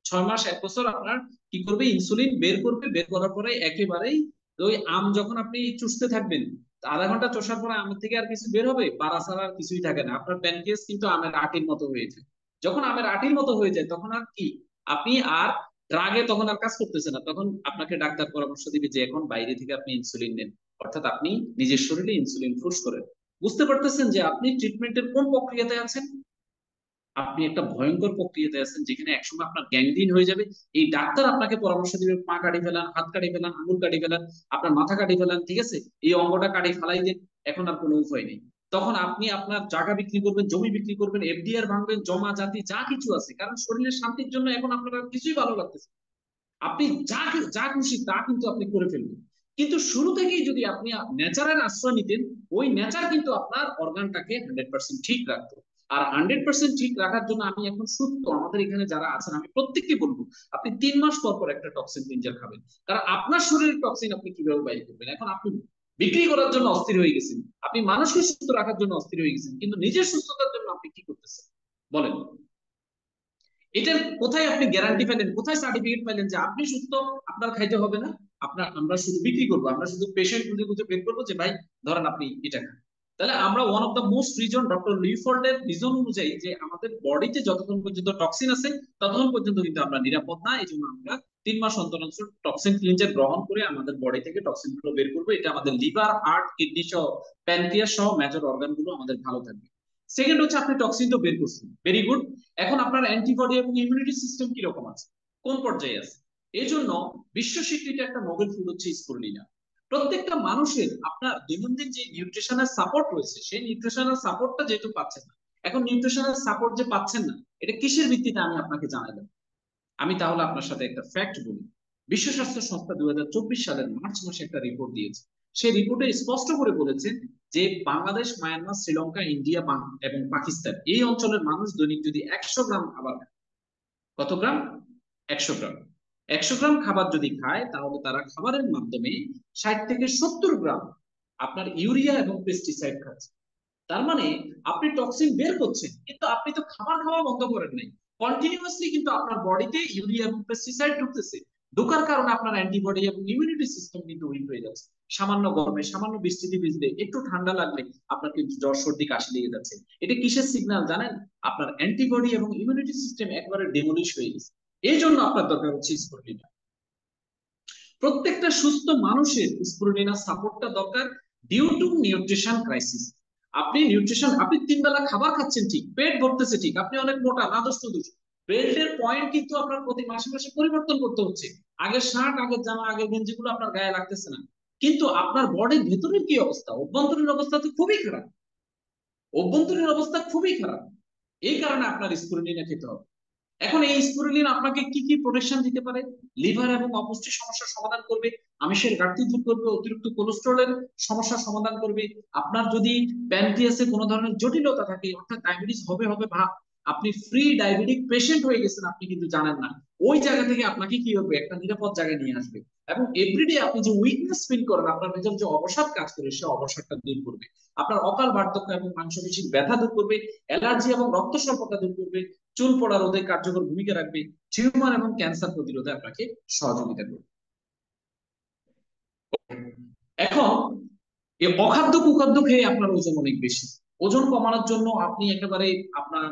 6 মাস 1 বছর আপনার কি করবে? ইনসুলিন বের করবে। বের করার পরে একেবারেই ওই আম যখন আপনি চুষতে থাকবেন, আধা ঘন্টা চষার পরে আমের থেকে আর কিছু বের হবে? বাড়া ছাড়া আর কিছুই থাকে না। আপনার প্যানক্রিয়াস কিন্তু আমের আটির মতো হয়ে যায়। যখন আমের আটির মতো হয়ে যায়, তখন আর কি, আপনি আর ড্রাগে তখন আর কাজ করতেছে না। তখন আপনাকে ডাক্তার পরামর্শ দিবে যে এখন বাইরে থেকে আপনি ইনসুলিন নেন, অর্থাৎ আপনি নিজের শরীরে ইনসুলিন ফুস করেন। বুঝতে পারতেছেন যে আপনি ট্রিটমেন্টের কোন প্রক্রিয়াতে আছেন? আপনি একটা ভয়ঙ্কর প্রক্রিয়াতে আছেন, যেখানে একসময় আপনার গ্যাংগ্রিন হয়ে যাবে। এই ডাক্তার আপনাকে পরামর্শ দিবে পা কাটি ফেলান, হাত কাটি ফেলান, আঙুল কাটি ফেলান, আপনার মাথা কাটি ফেলান, ঠিক আছে, এই অঙ্গটা কাটি ফেলাই দেন। এখন আর কোনো উপায় নেই। তখন আপনি আপনার জায়গা বিক্রি করবেন, জমি বিক্রি করবেন, এফডিআর ভাঙবেন, জমা জাতি যা কিছু আছে, কারণ শরীরের শান্তির জন্য এখন আপনার আর কিছুই ভালো লাগতেছে। আপনি যা যা খুশি তা কিন্তু আপনি করে ফেলবেন। কিন্তু শুরু থেকেই যদি আপনি নেচারের আশ্রয় নিতেন, ওই নেচার কিন্তু আপনার অর্গানটাকে 100% ঠিক রাখতো। আর 100% ঠিক রাখার জন্য আমি এখন সুস্থ আমাদের এখানে যারা আছেন, আমি প্রত্যেককে বলবো আপনি 3 মাস পর পর একটা টক্সিন ক্লিনজার খাবেন। কারণ আপনার শরীরের টক্সিন আপনি কিভাবে বাইর করবেন? এখন আপনি বিক্রি করার জন্য অস্থির হয়ে গেছেন, আপনি মানুষকে সুস্থ রাখার জন্য অস্থির হয়ে গেছেন, কিন্তু নিজের সুস্থতার জন্য আপনি কি করতেছেন বলেন? এটার কোথায় আপনি গ্যারান্টি পেলেন, কোথায় সার্টিফিকেট পেলেন যে আপনি সুস্থ, আপনার খাইতে হবে না? আপনার আমরা শুধু বিক্রি করবো, আমরা শুধু পেশেন্ট খুঁজে খুঁজে বের করবো যে ভাই ধরেন আপনি এটা খান। তাহলে আমরা one of the most reason, doctor লিফোর্ডের রিজন অনুযায়ী, যে আমাদের বডিতে যতক্ষণ পর্যন্ত টক্সিন আছে ততক্ষণ পর্যন্ত কিন্তু আমরা নিরাপদ না। এই জন্য আমরা 3 মাস অন্তর অন্তর টক্সিন ক্লিনজার গ্রহণ করে আমাদের বডি থেকে টক্সিন গুলো বের করবো। এটা আমাদের লিভার, হার্ট, কিডনি সহ, প্যানক্রিয়াস সহ মেজর অর্গান গুলো আমাদের ভালো থাকবে। সেকেন্ড হচ্ছে আপনি টক্সিন তো বের করছেন, ভেরি গুড। এখন আপনার অ্যান্টিবডি এবং ইমিউনিটি সিস্টেম কিরকম আছে, কোন পর্যায়ে আছে? এই জন্য বিশ্ব স্বীকৃত একটা নোবেল ফুড হচ্ছে স্পিরুলিনা। প্রত্যেকটা মানুষের আপনার দৈনন্দিন যে নিউট্রিশনাল সাপোর্ট রয়েছে, সেই নিউট্রিশনাল সাপোর্টটা যেহেতু পাচ্ছেন না, এখন নিউট্রিশনাল সাপোর্ট যে পাচ্ছেন না, এটা কিসের ভিত্তিতে আমি আপনাকে জানালাম? আমি তাহলে আপনার সাথে একটা ফ্যাক্ট বলি। বিশ্ব স্বাস্থ্য সংস্থা 2024 সালের মার্চ মাসে একটা রিপোর্ট দিয়েছে। সেই রিপোর্টে স্পষ্ট করে বলেছে যে বাংলাদেশ, মায়ানমার, শ্রীলঙ্কা, ইন্ডিয়া এবং পাকিস্তান, এই অঞ্চলের মানুষ দৈনিক যদি 100 গ্রাম খাবার খায়, কত গ্রাম? 100 গ্রাম। 100 গ্রাম খাবার যদি খায়, তাহলে তারা খাবারের মাধ্যমে 60 থেকে 70 গ্রাম আপনার ইউরিয়া এবং পেস্টিসাইড খাচ্ছে। তার মানে আপনি টক্সিন বের করছেন, কিন্তু আপনি তো খাবার খাওয়া বন্ধ করেন নাই। কন্টিনিউয়াসলি কিন্তু আপনার বডিতে ইউরিয়া এবং পেস্টিসাইড ঢুকতেছে। ঢোকার কারণে আপনার অ্যান্টিবডি এবং ইমিউনিটি সিস্টেম কিন্তু উইক হয়ে যাচ্ছে। সামান্য গরমে, সামান্য বৃষ্টিতে ভিজলে, একটু ঠান্ডা লাগলে আপনার কিন্তু জ্বর, সর্দি, কাশি লেগে যাচ্ছে। এটা কিসের সিগন্যাল জানেন? আপনার অ্যান্টিবডি এবং ইমিউনিটি সিস্টেম একবারে ডেমোলিশ হয়ে গেছে। এই জন্য আপনার দরকার হচ্ছে স্পিরুলিনা। প্রত্যেকটা সুস্থ মানুষের স্পিরুলিনা সাপোর্টটা দরকার, ডিউ টু নিউট্রিশন ক্রাইসিস। আপনি নিউট্রিশন, আপনি 3 বেলা খাবার খাচ্ছেন ঠিক, পেট ভরতেছে ঠিক, আপনি অনেক মোটা না, দোষ তো দোষ। বেল্টের পয়েন্ট কিন্তু আপনার প্রতি মাসে মাসে পরিবর্তন করতে হচ্ছে। আগের শার্ট, আগের জামা, আগের গেঞ্জিগুলো আপনার গায়ে লাগতেছে না। কিন্তু আপনার বডির ভেতরের কি অবস্থা? অভ্যন্তরীণ অবস্থা তো খুবই খারাপ। অভ্যন্তরীণ অবস্থা খুবই খারাপ। এই কারণে আপনার স্পিরুলিনা খেতে হবে। এখন এই স্পিরুলিন আপনাকে কি কি প্রোটেকশন দিতে পারে? লিভার এবং অপুষ্টি সমস্যার সমাধান করবে, আমিষের ঘাটতি দূর করবে, অতিরিক্ত কোলেস্টেরলের সমস্যার সমাধান করবে। আপনার যদি প্যানক্রিয়াসে কোনো ধরনের জটিলতা থাকে, অর্থাৎ ডায়াবেটিস হবে হবে ভাব, আপনি ফ্রি ডায়াবেটিক পেশেন্ট হয়ে গেছেন, আপনি কিন্তু জানেন না, ওই জায়গা থেকে আপনাকে কি হবে? একটা নিরাপদ জায়গায় নিয়ে আসবে। এবং এভরিডে আপনি যে উইকনেস ফিল করেন, আপনার ভেতর যে অবসাদ কাজ করে, সে অবসাদটা দূর করবে। আপনার অকাল বার্ধক্য এবং মাংসপেশির ব্যথা দূর করবে, অ্যালার্জি এবং রক্ত স্বল্পতা দূর করবে, চুল পড়া রোধে কার্যকর ভূমিকা রাখবে, টিউমার এবং ক্যান্সার প্রতিরোধে আপনাকে সহযোগিতা করবে। এখন এই অখাদ্য কুখাদ্য খেয়ে আপনার ওজন অনেক বেশি। ওজন কমানোর জন্য আপনি একেবারে আপনার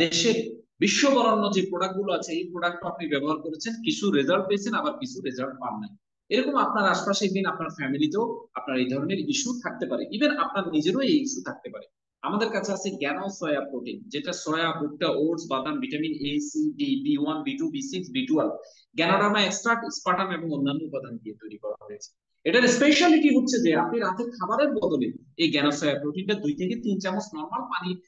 দেশের বিশ্ববরণ্য যে প্রোডাক্ট গুলো আছে, এই প্রোডাক্ট আপনি ব্যবহার করেছেন, কিছু রেজাল্ট পেয়েছেন, আবার কিছু রেজাল্ট পান নাই। এরকম আপনার আশপাশে, ইভেন আপনার ফ্যামিলিতেও আপনার এই ধরনের ইস্যু থাকতে পারে, ইভেন আপনার নিজেরও এই ইস্যু থাকতে পারে। আমাদের কাছে আছে জ্ঞানো সয়া প্রোটিন, যেটা সয়া, ভুট্টা, ওটস, বাদাম, ভিটামিন এ, সি, ডি, বি1, বি2, বি6, বি12, গ্যানোডার্মা এক্সট্রাক্ট, স্পার্টাম এবং অন্যান্য উপাদান দিয়ে তৈরি করা হয়েছে। এটার স্পেশালিটি হচ্ছে যে আপনি রাতের খাবারের বদলে এই জ্ঞানো সয়া প্রোটিনটা 2 থেকে 3 চামচ নর্মাল পানির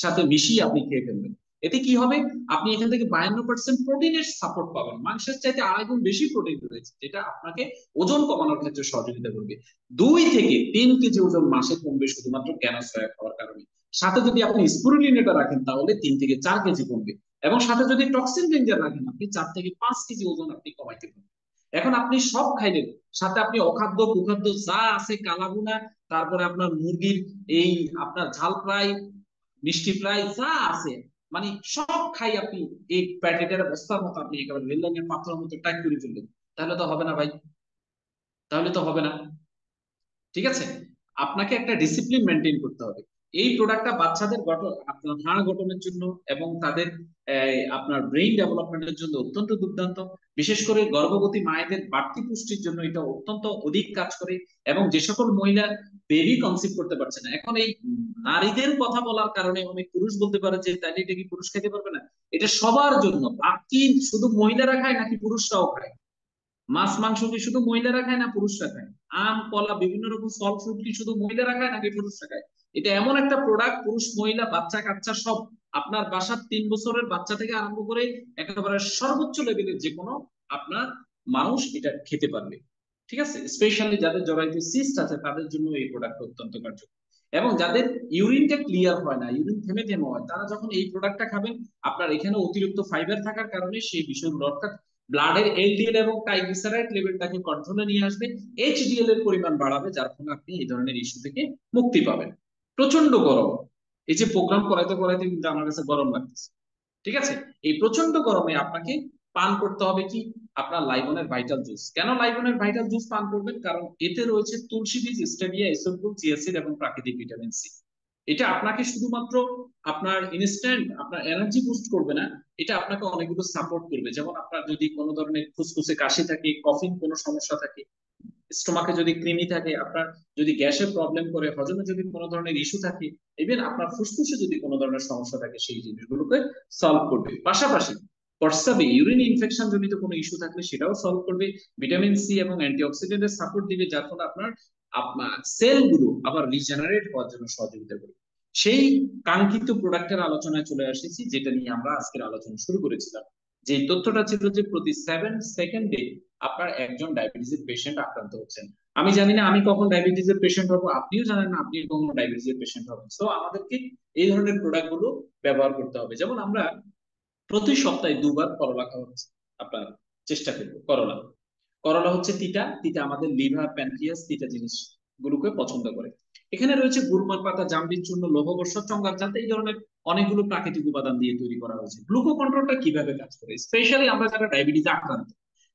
সাথে মিশিয়ে আপনি খেয়ে ফেলবেন। এতে কি হবে, আপনি এখান থেকে 52% প্রোটিনের সাপোর্ট পাবেন। মাংসের চাইতে 2.5 গুণ বেশি প্রোটিন রয়েছে, যেটা আপনাকে ওজন কমানোর ক্ষেত্রে সহযোগিতা করবে। 2 থেকে 3 কেজি ওজন মাসে কমবে শুধুমাত্র জ্ঞানো সয়া খাওয়ার কারণে। সাথে যদি আপনি স্পিরুলিনাটা রাখেন তাহলে 3 থেকে 4 কেজি কমবে। এবং সাথে যদি টক্সিন রেঞ্জার রাখেন, আপনি 4 থেকে 5 কেজি ওজন আপনি কমাইতে পারবেন। এখন আপনি সব খাইলেন, সাথে আপনি অখাদ্য কুখাদ্য যা আছে, কালাভুনা, তারপরে আপনার মুরগির এই আপনার ঝাল ফ্রাই, মিষ্টি ফ্রাই যা আছে, মানে সব খাই আপনি এই প্যাকেটের বস্তার মতো আপনি একেবারে রেললাইনের পাথরের মতো টাইট করে ফেললেন, তাহলে তো হবে না ভাই, তাহলে তো হবে না। ঠিক আছে, আপনাকে একটা ডিসিপ্লিন মেনটেন করতে হবে। এই প্রোডাক্টটা বাচ্চাদের গঠন, আপনার হাড় গঠনের জন্য এবং তাদের আপনার ব্রেইন ডেভেলপমেন্টের জন্য অত্যন্ত দুর্দান্ত। বিশেষ করে গর্ভবতী মায়েদের বাড়তি পুষ্টির জন্য এটা অত্যন্ত অধিক কাজ করে। এবং যে সকল মহিলা বেবি কনসিভ করতে পারছে না, এখন এই নারীদের কথা বলার কারণে অনেক পুরুষ বলতে পারে যে তাইলে এটা কি পুরুষ খেতে পারবে না? এটা সবার জন্য। বাকি শুধু মহিলারা খায় নাকি পুরুষরাও খায়? মাছ মাংস কি শুধু মহিলারা খায় না পুরুষরা খায়? আম কলা বিভিন্ন রকম ফল ফ্রুট কি শুধু মহিলারা খায় নাকি পুরুষরা খায়? এটা এমন একটা প্রোডাক্ট, পুরুষ মহিলা বাচ্চা কাচ্চা সব, আপনার বাসার 3 বছরের বাচ্চা থেকে আরম্ভ করে একেবারে সর্বোচ্চ লেভেলের যে কোনো আপনার মানুষ এটা খেতে পারবে। ঠিক আছে, স্পেশালি যাদের জরায়ুতে সিস্ট আছে তাদের জন্য এই প্রোডাক্ট অত্যন্ত কার্যকর। এবং যাদের ইউরিনটা ক্লিয়ার হয় না, ইউরিন থেমে থেমে হয়, তারা যখন এই প্রোডাক্টটা খাবেন, আপনার এখানে অতিরিক্ত ফাইবার থাকার কারণে সেই বিষয়গুলো, অর্থাৎ ব্লাডের এলডিএল এবং ট্রাইগ্লিসারাইড লেভেলটাকে কন্ট্রোলে নিয়ে আসবে, এইচডিএল এর পরিমাণ বাড়াবে, যার ফলে আপনি এই ধরনের ইস্যু থেকে মুক্তি পাবেন। প্রচন্ড গরম, এই যে প্রোগ্রাম করাইতে করাইতে কিন্তু আমার কাছে গরম লাগতেছে। ঠিক আছে, এই প্রচন্ড গরমে আপনাকে পান করতে হবে কি, আপনার লাইবনের ভাইটাল জুস। কেন লাইবনের ভাইটাল জুস পান করবেন? কারণ এতে রয়েছে তুলসী বীজ, স্টেভিয়া, ইসবগুল, চিয়াসিড এবং প্রাকৃতিক ভিটামিন সি। এটা আপনাকে শুধুমাত্র আপনার ইনস্ট্যান্ট আপনার এনার্জি বুস্ট করবে না, এটা আপনাকে অনেকগুলো সাপোর্ট করবে। যেমন আপনার যদি কোনো ধরনের ফুসফুসে কাশি থাকে, কফিন কোনো সমস্যা থাকে, স্টোমাকে যদি কৃমি থাকে, আপনার যদি গ্যাসের প্রবলেম করে, হজমে যদি কোনো ধরনের ইস্যু থাকে, ইভেন আপনার ফুসফুসে যদি কোনো ধরনের সমস্যা থাকে, সেই জিনিসগুলোকে সলভ করবে। পাশাপাশি প্রস্রাবে ইউরিন ইনফেকশন জনিত কোনো ইস্যু থাকলে সেটাও সলভ করবে। ভিটামিন সি এবং অ্যান্টিঅক্সিডেন্টের সাপোর্ট দিবে, যার ফলে আপনার আপনার সেলগুলো আবার রিজেনারেট হওয়ার জন্য সহযোগিতা করবে। সেই কাঙ্ক্ষিত প্রোডাক্টের আলোচনায় চলে এসেছি, যেটা নিয়ে আমরা আজকের আলোচনা শুরু করেছিলাম। যে তথ্যটা ছিল যে প্রতি 7 সেকেন্ডে আপনার একজন ডায়াবেটিসের পেশেন্ট আক্রান্ত হচ্ছেন। আমি জানি না আমি কখন ডায়াবেটিসের পেশেন্ট হবো, আপনিও জানেন না আপনি কখন ডায়াবেটিসের পেশেন্ট হবেন। সো আমাদেরকে এই ধরনের প্রোডাক্ট গুলো ব্যবহার করতে হবে। যেমন আমরা প্রতি সপ্তাহে 2 বার করলা খাওয়ার আপনার চেষ্টা করবো। করলা, করলা হচ্ছে তিতা, তিতা আমাদের লিভার, প্যানক্রিয়াস তিতা জিনিস গুলোকে পছন্দ করে। এখানে রয়েছে গুরমার পাতা, জামবিন চূর্ণ, লৌহবর্ষ, চঙ্গার জাত, এই ধরনের অনেকগুলো প্রাকৃতিক উপাদান দিয়ে তৈরি করা হয়েছে। গ্লুকো কন্ট্রোলটা কিভাবে কাজ করে, স্পেশালি আমরা যারা ডায়াবেটিস আক্রান্ত,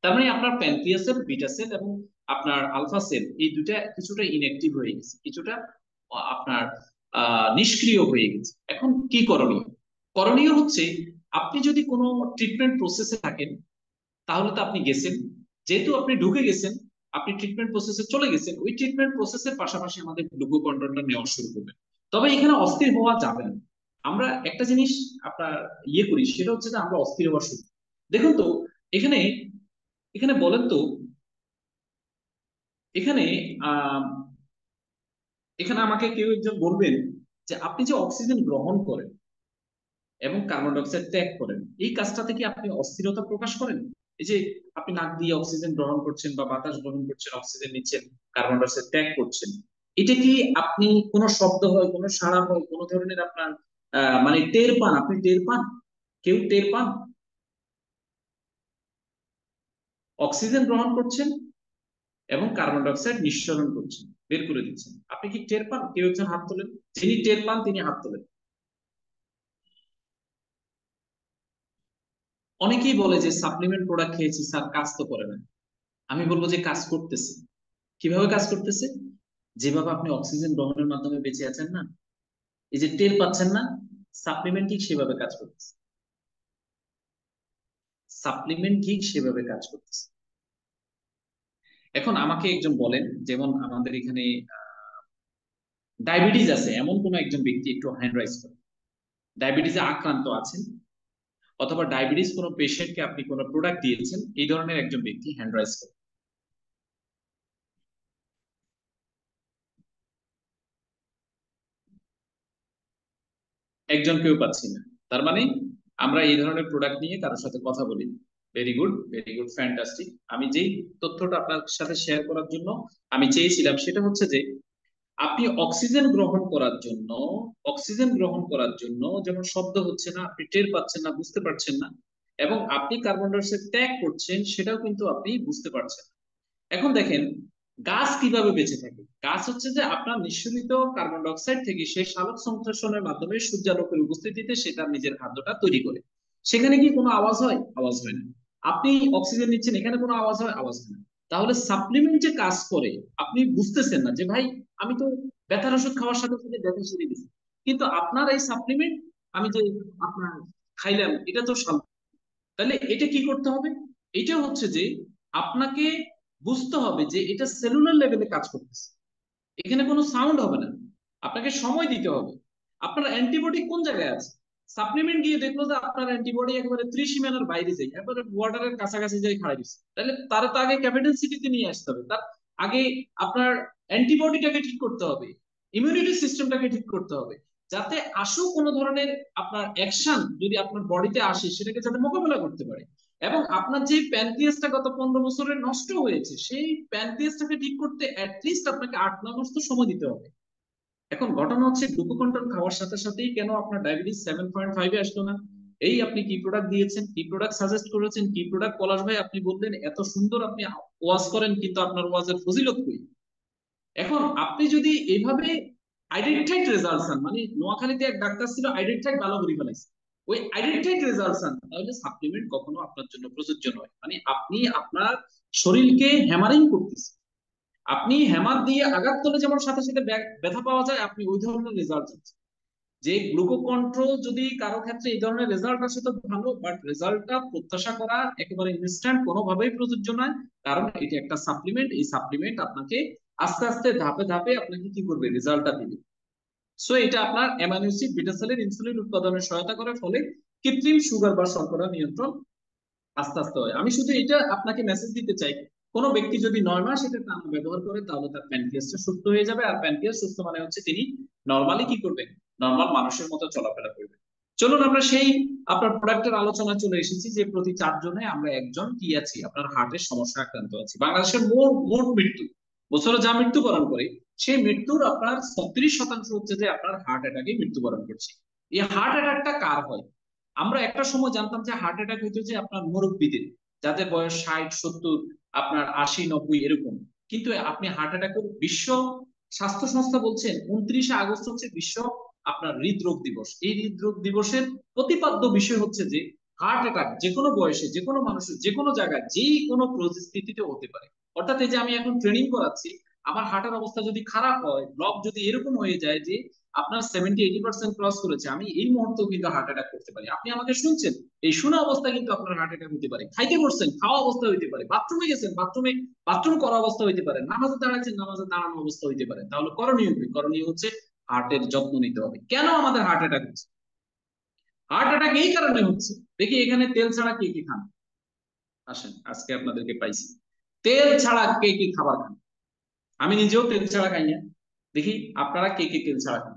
তার মানে আপনার প্যানক্রিয়াসের বিটা সেল এবং আপনার আলফা সেল, এই দুটা কিছুটা ইনঅ্যাক্টিভ হয়ে গেছে, কিছুটা আপনার নিষ্ক্রিয় হয়ে গেছে। এখন কি করণীয়? করণীয় হচ্ছে, আপনি যদি কোনো ট্রিটমেন্ট প্রসেসে থাকেন, তাহলে তো আপনি গেছেন, যেহেতু আপনি ঢুকে গেছেন, আপনি ট্রিটমেন্ট প্রসেসে চলে গেছেন, ওই ট্রিটমেন্ট প্রসেসের পাশাপাশি আমাদের গ্লুকো কন্ট্রোলটা নেওয়া শুরু করবেন। তবে এখানে অস্থির হওয়া যাবে না। আমরা একটা জিনিস আপনার করি, সেটা হচ্ছে যে আমরা অস্থির হওয়া শুরু। দেখুন তো, এখানে এখানে বলেন তো, এখানে আহ এখানে আমাকে কেউ একজন বলবেন যে আপনি যে অক্সিজেন গ্রহণ করেন এবং কার্বন ডাইঅক্সাইড ত্যাগ করেন, এই কাজটা থেকে আপনি অস্থিরতা প্রকাশ করেন? এই যে আপনি নাক দিয়ে অক্সিজেন গ্রহণ করছেন বা বাতাস গ্রহণ করছেন, অক্সিজেন নিচ্ছেন, কার্বন ডাইঅক্সাইড ত্যাগ করছেন, এটা কি আপনি কোনো শব্দ হয়, কোনো সাড়া হয়, কোনো ধরনের আপনার মানে টের পান? আপনি টের পান? কেউ টের পান? অক্সিজেন গ্রহণ করছেন এবং কার্বন ডাইঅক্সাইড নিঃসরণ করছেন, বের করে দিচ্ছেন, আপনি কি টের পান? কেউ একজন হাত তোলেন, যিনি টের পান তিনি হাত তোলেন। অনেকেই বলে যে সাপ্লিমেন্ট প্রোডাক্ট খেয়েছি স্যার, কাজ তো করে না। আমি বলবো যে কাজ করতেছে। কিভাবে কাজ করতেছে? যেভাবে আপনি অক্সিজেন গ্রহণের মাধ্যমে বেঁচে আছেন না, এই যে টের পাচ্ছেন না, সাপ্লিমেন্ট ঠিক সেভাবে কাজ করতেছে। সাপ্লিমেন্ট ঠিক সেভাবে কাজ করতেছে। এখন আমাকে একজন বলেন, যেমন আমাদের এখানে ডায়াবেটিস আছে এমন কোন একজন ব্যক্তি একটু হ্যান্ড রাইজ করে, ডায়াবেটিসে আক্রান্ত আছেন অথবা ডায়াবেটিস কোনো পেশেন্টকে আপনি কোনো প্রোডাক্ট দিয়েছেন, এই ধরনের একজন ব্যক্তি হ্যান্ড রাইজ করে। একজন কেউ পাচ্ছি না। তার মানে আমরা এই ধরনের প্রোডাক্ট নিয়ে কারোর সাথে কথা বলি। Very good, very good, fantastic. আমি যেই তথ্যটা আপনার সাথে শেয়ার করার জন্য আমি চেয়েছিলাম সেটা হচ্ছে যে আপনি অক্সিজেন গ্রহণ করার জন্য যেমন শব্দ হচ্ছে না, আপনি টের পাচ্ছেন না, বুঝতে পারছেন না, এবং আপনি কার্বন ডাই অক্সাইড ত্যাগ করছেন সেটাও কিন্তু আপনি বুঝতে পারছেন। এখন দেখেন গাছ কিভাবে বেঁচে থাকে। গাছ হচ্ছে যে আপনার নিঃসরিত কার্বন ডাই অক্সাইড থেকে সে সালোক সংশ্লেষণের মাধ্যমে সূর্যালোকের উপস্থিতিতে সে তার নিজের খাদ্যটা তৈরি করে। সেখানে কি কোনো আওয়াজ হয়? আওয়াজ হয় না। আপনি অক্সিজেন নিচ্ছেন, এখানে কোনো আওয়াজ হয়? আওয়াজ হয় না। তাহলে সাপ্লিমেন্ট যে কাজ করে আপনি বুঝতেছেন না যে ভাই আমি তো ব্যথার ওষুধ খাওয়ার সাথে সাথে ব্যথা সেরে দিচ্ছি, কিন্তু আপনার এই সাপ্লিমেন্ট আমি যে আপনার খাইলাম এটা তো তাহলে এটা কি করতে হবে? এটা হচ্ছে যে আপনাকে বুঝতে হবে যে এটা সেলুলার লেভেলে কাজ করতেছে, এখানে কোনো সাউন্ড হবে না, আপনাকে সময় দিতে হবে। আপনার অ্যান্টিবডি কোন জায়গায় আছে? সাপ্লিমেন্ট গিয়ে দেখলো যে আপনার অ্যান্টিবডি একেবারে ত্রিসীমানার বাইরে যায়, একেবারে বর্ডারের কাছাকাছি যাই খাড়াই দিচ্ছে, তাহলে তার তো আগে ক্যাপিটাল সিটিতে নিয়ে আসতে হবে। তার আগে আপনার অ্যান্টিবডিটাকে ঠিক করতে হবে, ইমিউনিটি সিস্টেমটাকে ঠিক করতে হবে, যাতে আসো কোনো ধরনের আপনার অ্যাকশন যদি আপনার বডিতে আসে সেটাকে যাতে মোকাবেলা করতে পারে। এবং আপনার যে প্যানক্রিয়াসটা গত 15 বছরে নষ্ট হয়েছে সেই প্যানক্রিয়াসটাকে ঠিক করতে অ্যাটলিস্ট আপনাকে 8-9 মাস তো সময় দিতে হবে। এখন ঘটনা হচ্ছে গ্লুকোকন্ট্রোল খাওয়ার সাথে সাথেই কেন আপনার ডায়াবেটিস 7.5-এ আসলো না? এই আপনি কি প্রোডাক্ট দিয়েছেন, কি প্রোডাক্ট সাজেস্ট করেছেন, কি প্রোডাক্ট পলাশ ভাই আপনি বললেন এত সুন্দর আপনি ওয়াজ করেন কিন্তু আপনার ওয়াজের ফজিলত কই? এখন আপনি যদি এইভাবে আইডেন্টিফাইড রেজাল্ট চান, মানে নোয়াখালীতে এক ডাক্তার ছিল আইডেন্টিফাইড ভালো করে ফেলাইছে, ওই আইডেন্টিফাইড রেজাল্ট চান, তাহলে সাপ্লিমেন্ট কখনো আপনার জন্য প্রযোজ্য নয়। মানে আপনি আপনার শরীরকে হ্যামারিং করতেছেন, আপনি হ্যামার দিয়ে আঘাত করলে যেমন সাথে সাথে ব্যথা পাওয়া যায়, আপনি ওই ধরনের রেজাল্ট চাচ্ছেন। যে গ্লুকো কন্ট্রোল যদি কারো ক্ষেত্রে এই ধরনের রেজাল্ট আসে তো ভালো, বাট রেজাল্টটা প্রত্যাশা করা একেবারে ইনস্ট্যান্ট কোনোভাবেই প্রযোজ্য নয়। কারণ এটি একটা সাপ্লিমেন্ট, এই সাপ্লিমেন্ট আপনাকে আস্তে আস্তে ধাপে ধাপে আপনাকে কি করবে, রেজাল্টটা দিবে। সো এটা আপনার অ্যামাইনো অ্যাসিড বিটা সেলের ইনসুলিন উৎপাদনে সহায়তা করে, ফলে কৃত্রিম সুগার বা শর্করা নিয়ন্ত্রণ আস্তে আস্তে হয়। আমি শুধু এটা আপনাকে মেসেজ দিতে চাই, কোন ব্যক্তি যদি 9 মাস এটা টানা ব্যবহার করে তাহলে তার প্যানক্রিয়াসটা সুস্থ হয়ে যাবে। আর প্যানক্রিয়াস সুস্থ মানে হচ্ছে তিনি নর্মালি কি করবেন, নর্মাল মানুষের মতো চলাফেরা করবেন। চলুন আমরা সেই আপনার প্রোডাক্টের আলোচনা চলে এসেছি যে প্রতি 4 জনে আমরা একজন কি আছি, আপনার হার্টের সমস্যা আক্রান্ত আছি। বাংলাদেশের মোট মোট মৃত্যু বছরে যা মৃত্যুবরণ করে সেই মৃত্যুর আপনার 36% হচ্ছে যে আপনার হার্ট অ্যাটাকে মৃত্যুবরণ করছে। এই হার্ট অ্যাটাকটা কার হয়? আমরা একটা সময় জানতাম যে হার্ট অ্যাটাক হইতো যে আপনার মুরব্বীদের, যাদের বয়স 60-70, আপনার 80-90 এরকম। কিন্তু আপনি হার্ট অ্যাটাকের বিশ্ব স্বাস্থ্য সংস্থা বলছেন 29শে আগস্ট হচ্ছে বিশ্ব আপনার হৃদরোগ দিবস। এই হৃদরোগ দিবসের প্রতিপাদ্য বিষয় হচ্ছে যে হার্ট অ্যাটাক যে কোনো বয়সে, যে কোনো মানুষের, যে কোনো জায়গায়, যে কোনো পরিস্থিতিতে হতে পারে। অর্থাৎ এই যে আমি এখন ট্রেনিং করাচ্ছি, আমার হার্টের অবস্থা যদি খারাপ হয়, ব্লক যদি এরকম হয়ে যায় যে আপনার 70-80% ক্রস করেছে, আমি এই মুহূর্তেও কিন্তু হার্ট অ্যাটাক করতে পারি। আপনি আমাকে শুনছেন, এই শোনা অবস্থায় কিন্তু আপনার হার্ট অ্যাটাক হতে পারে। খাইতে বসছেন, খাওয়া অবস্থা হইতে পারে, বাথরুমে গেছেন, বাথরুম করা অবস্থা হইতে পারে, নামাজে দাঁড়াচ্ছেন, নামাজে দাঁড়ানো অবস্থা হইতে পারে। তাহলে করণীয় কি? করণীয় হচ্ছে হার্টের যত্ন নিতে হবে। কেন আমাদের হার্ট অ্যাটাক হচ্ছে? হার্ট অ্যাটাক এই কারণে হচ্ছে, দেখি এখানে তেল ছাড়া কে কি খান, আসেন আজকে আপনাদেরকে পাইছি। তেল ছাড়া কে কি খাবার খান? আমি নিজেও তেল ছাড়া খাই না। দেখি আপনারা কে কে তেল ছাড়া খান?